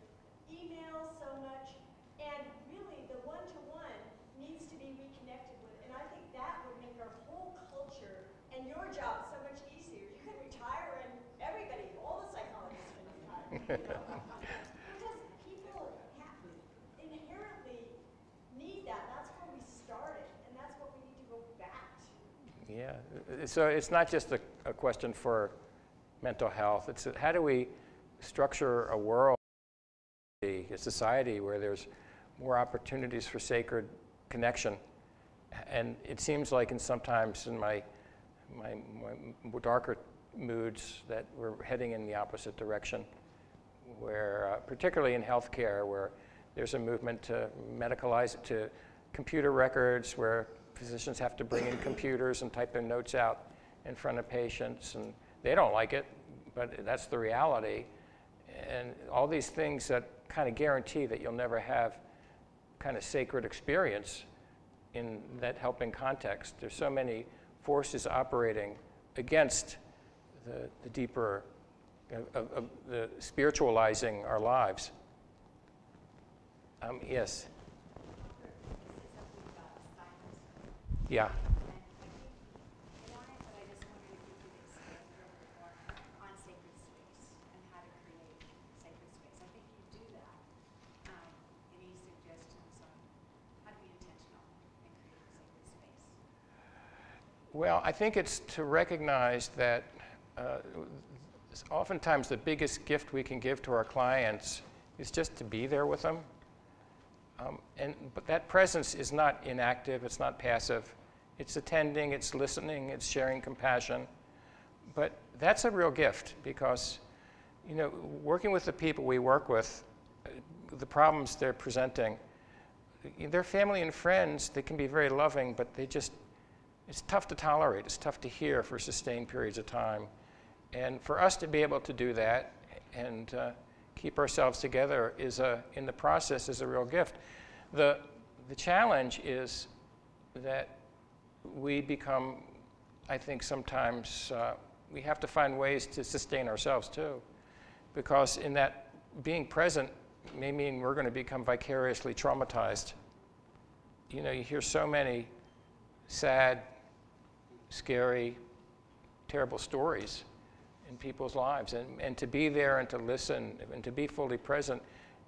E: email so much, and really the one-to-one needs to be reconnected with. And I think that would make our whole culture and your job so much easier. You can retire, and everybody, all the psychologists can retire. Because people inherently need that. That's where we started, and that's what we need to go back to.
B: Yeah, so it's not just a question for mental health. It's how do we structure a world, a society where there's more opportunities for sacred connection. And it seems like sometimes in my darker moods that we're heading in the opposite direction, where particularly in healthcare, where there's a movement to medicalize it to computer records, where physicians have to bring in computers and type their notes out in front of patients, and they don't like it, but that's the reality. And all these things that kind of guarantee that you'll never have kind of sacred experience in that helping context. There's so many forces operating against the deeper, of the spiritualizing our lives. Yes? Yeah. Well, I think it's to recognize that oftentimes the biggest gift we can give to our clients is just to be there with them. But that presence is not inactive, it's not passive. It's attending, it's listening, it's sharing compassion. But that's a real gift because, you know, working with the people we work with, the problems they're presenting, their family and friends, they can be very loving, but it's tough to tolerate, it's tough to hear for sustained periods of time. And for us to be able to do that and keep ourselves together in the process is a real gift. The challenge is that we become, I think sometimes, we have to find ways to sustain ourselves too. Because in that being present may mean we're going to become vicariously traumatized. You know, you hear so many sad, scary, terrible stories in people's lives. And to be there and to listen and to be fully present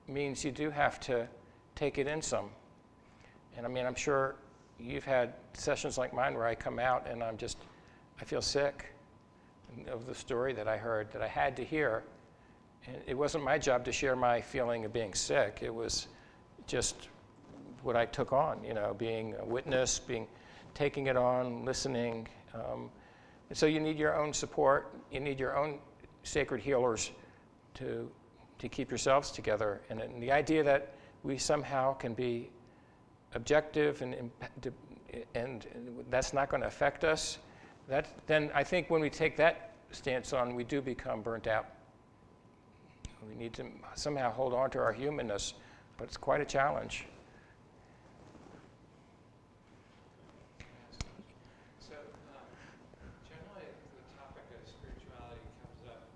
B: means you do have to take it in some. And I mean, I'm sure you've had sessions like mine where I come out and I feel sick of the story that I heard, that I had to hear. And it wasn't my job to share my feeling of being sick. It was just what I took on, you know, being a witness, taking it on, listening. And so you need your own support. You need your own sacred healers to keep yourselves together. And the idea that we somehow can be objective and that's not going to affect us, then I think when we take that stance on, we do become burnt out. We need to somehow hold on to our humanness, but it's quite a challenge.
D: So generally the topic of spirituality comes up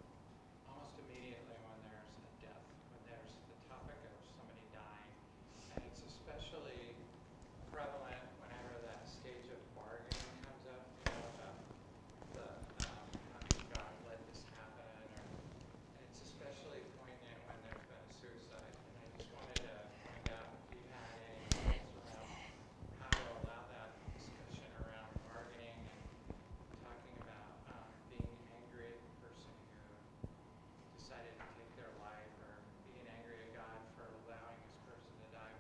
D: almost immediately when there's a death, when there's the topic of somebody dying. And it's especially prevalent whenever that stage of bargaining comes up, you know, about how did God let this happen, and it's especially poignant when there's been a suicide. And I just wanted to find out if you had any thoughts around how to allow that discussion around bargaining and talking about being angry at the person who decided to take their life, or being angry at God for allowing this person to die.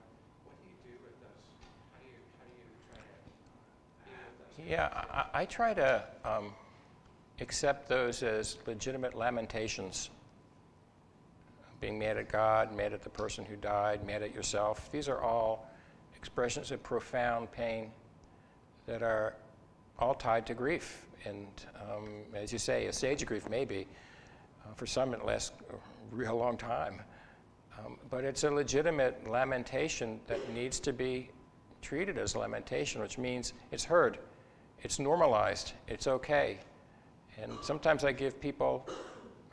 D: What do you do with those? How do you try to deal with those?
B: Yeah, I try to accept those as legitimate lamentations. Being mad at God, mad at the person who died, mad at yourself. These are all expressions of profound pain that are all tied to grief. And as you say, a stage of grief maybe. For some it lasts a real long time. But it's a legitimate lamentation that needs to be treated as lamentation, which means it's heard, it's normalized, it's okay. And sometimes I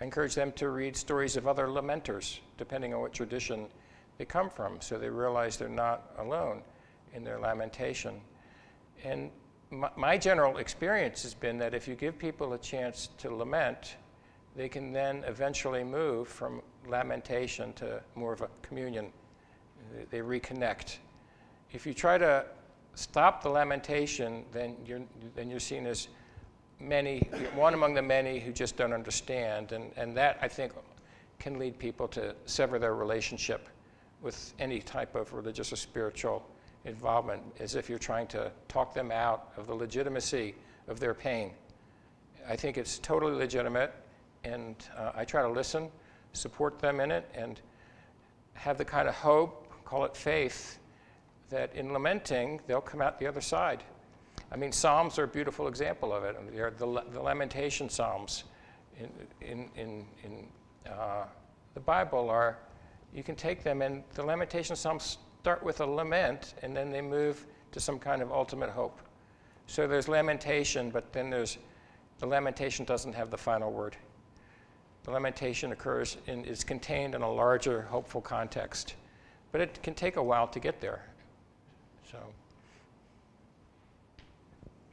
B: encourage them to read stories of other lamenters, depending on what tradition they come from, so they realize they're not alone in their lamentation. And my general experience has been that if you give people a chance to lament, they can then eventually move from lamentation to more of a communion. They reconnect. If you try to stop the lamentation, then you're seen as one among the many who just don't understand, and that, I think, can lead people to sever their relationship with any type of religious or spiritual involvement, as if you're trying to talk them out of the legitimacy of their pain. I think it's totally legitimate, and I try to listen, support them in it, and have the kind of hope, call it faith, that in lamenting, they'll come out the other side. I mean, Psalms are a beautiful example of it. They're the Lamentation Psalms. in the Bible are, you can take them, and the Lamentation Psalms start with a lament, and then they move to some kind of ultimate hope. So there's lamentation, but then the lamentation doesn't have the final word. The lamentation is contained in a larger, hopeful context. But it can take a while to get there. So.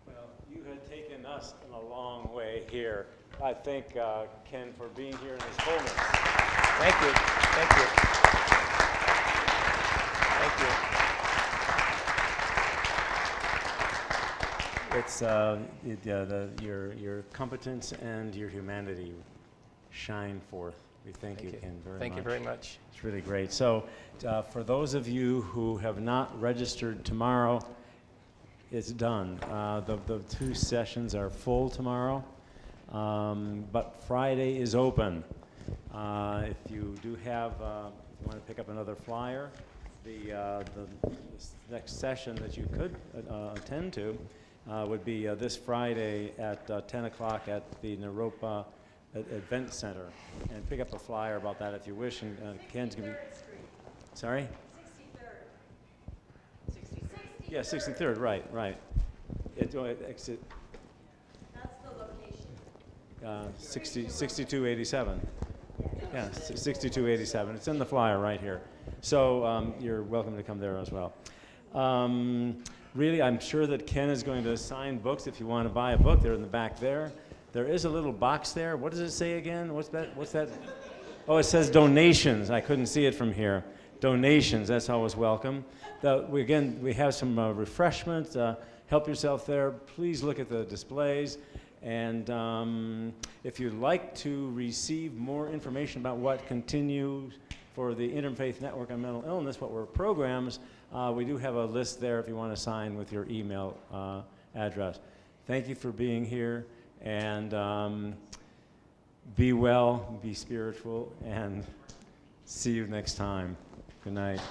A: Well, you had taken us in a long way here. I thank Ken for being here in his wholeness.
B: Thank you. Thank you. Thank
A: you. It's your competence and your humanity shine forth. We thank you, Ken, very much.
B: Thank you very much.
A: It's really great. So for those of you who have not registered tomorrow, it's done. The 2 sessions are full tomorrow, but Friday is open. If you do have, if you want to pick up another flyer, the next session that you could attend to would be this Friday at 10 o'clock at the Naropa Event Center, and pick up a flyer about that if you wish. And Ken's going to be. Sorry? 63rd. Yeah, 63rd. Right. That's the location. 6287. Yeah, 6287. It's in the flyer right here. So you're welcome to come there as well. Really, I'm sure that Ken is going to sign books. If you want to buy a book, they're in the back there. There is a little box there. What does it say again? What's that? Oh, it says donations. I couldn't see it from here. Donations, that's always welcome. We have some refreshments. Help yourself there. Please look at the displays. And if you'd like to receive more information about what continues for the Interfaith Network on Mental Illness, what were programs, we do have a list there if you want to sign with your email address. Thank you for being here. And be well, be spiritual, and see you next time. Good night.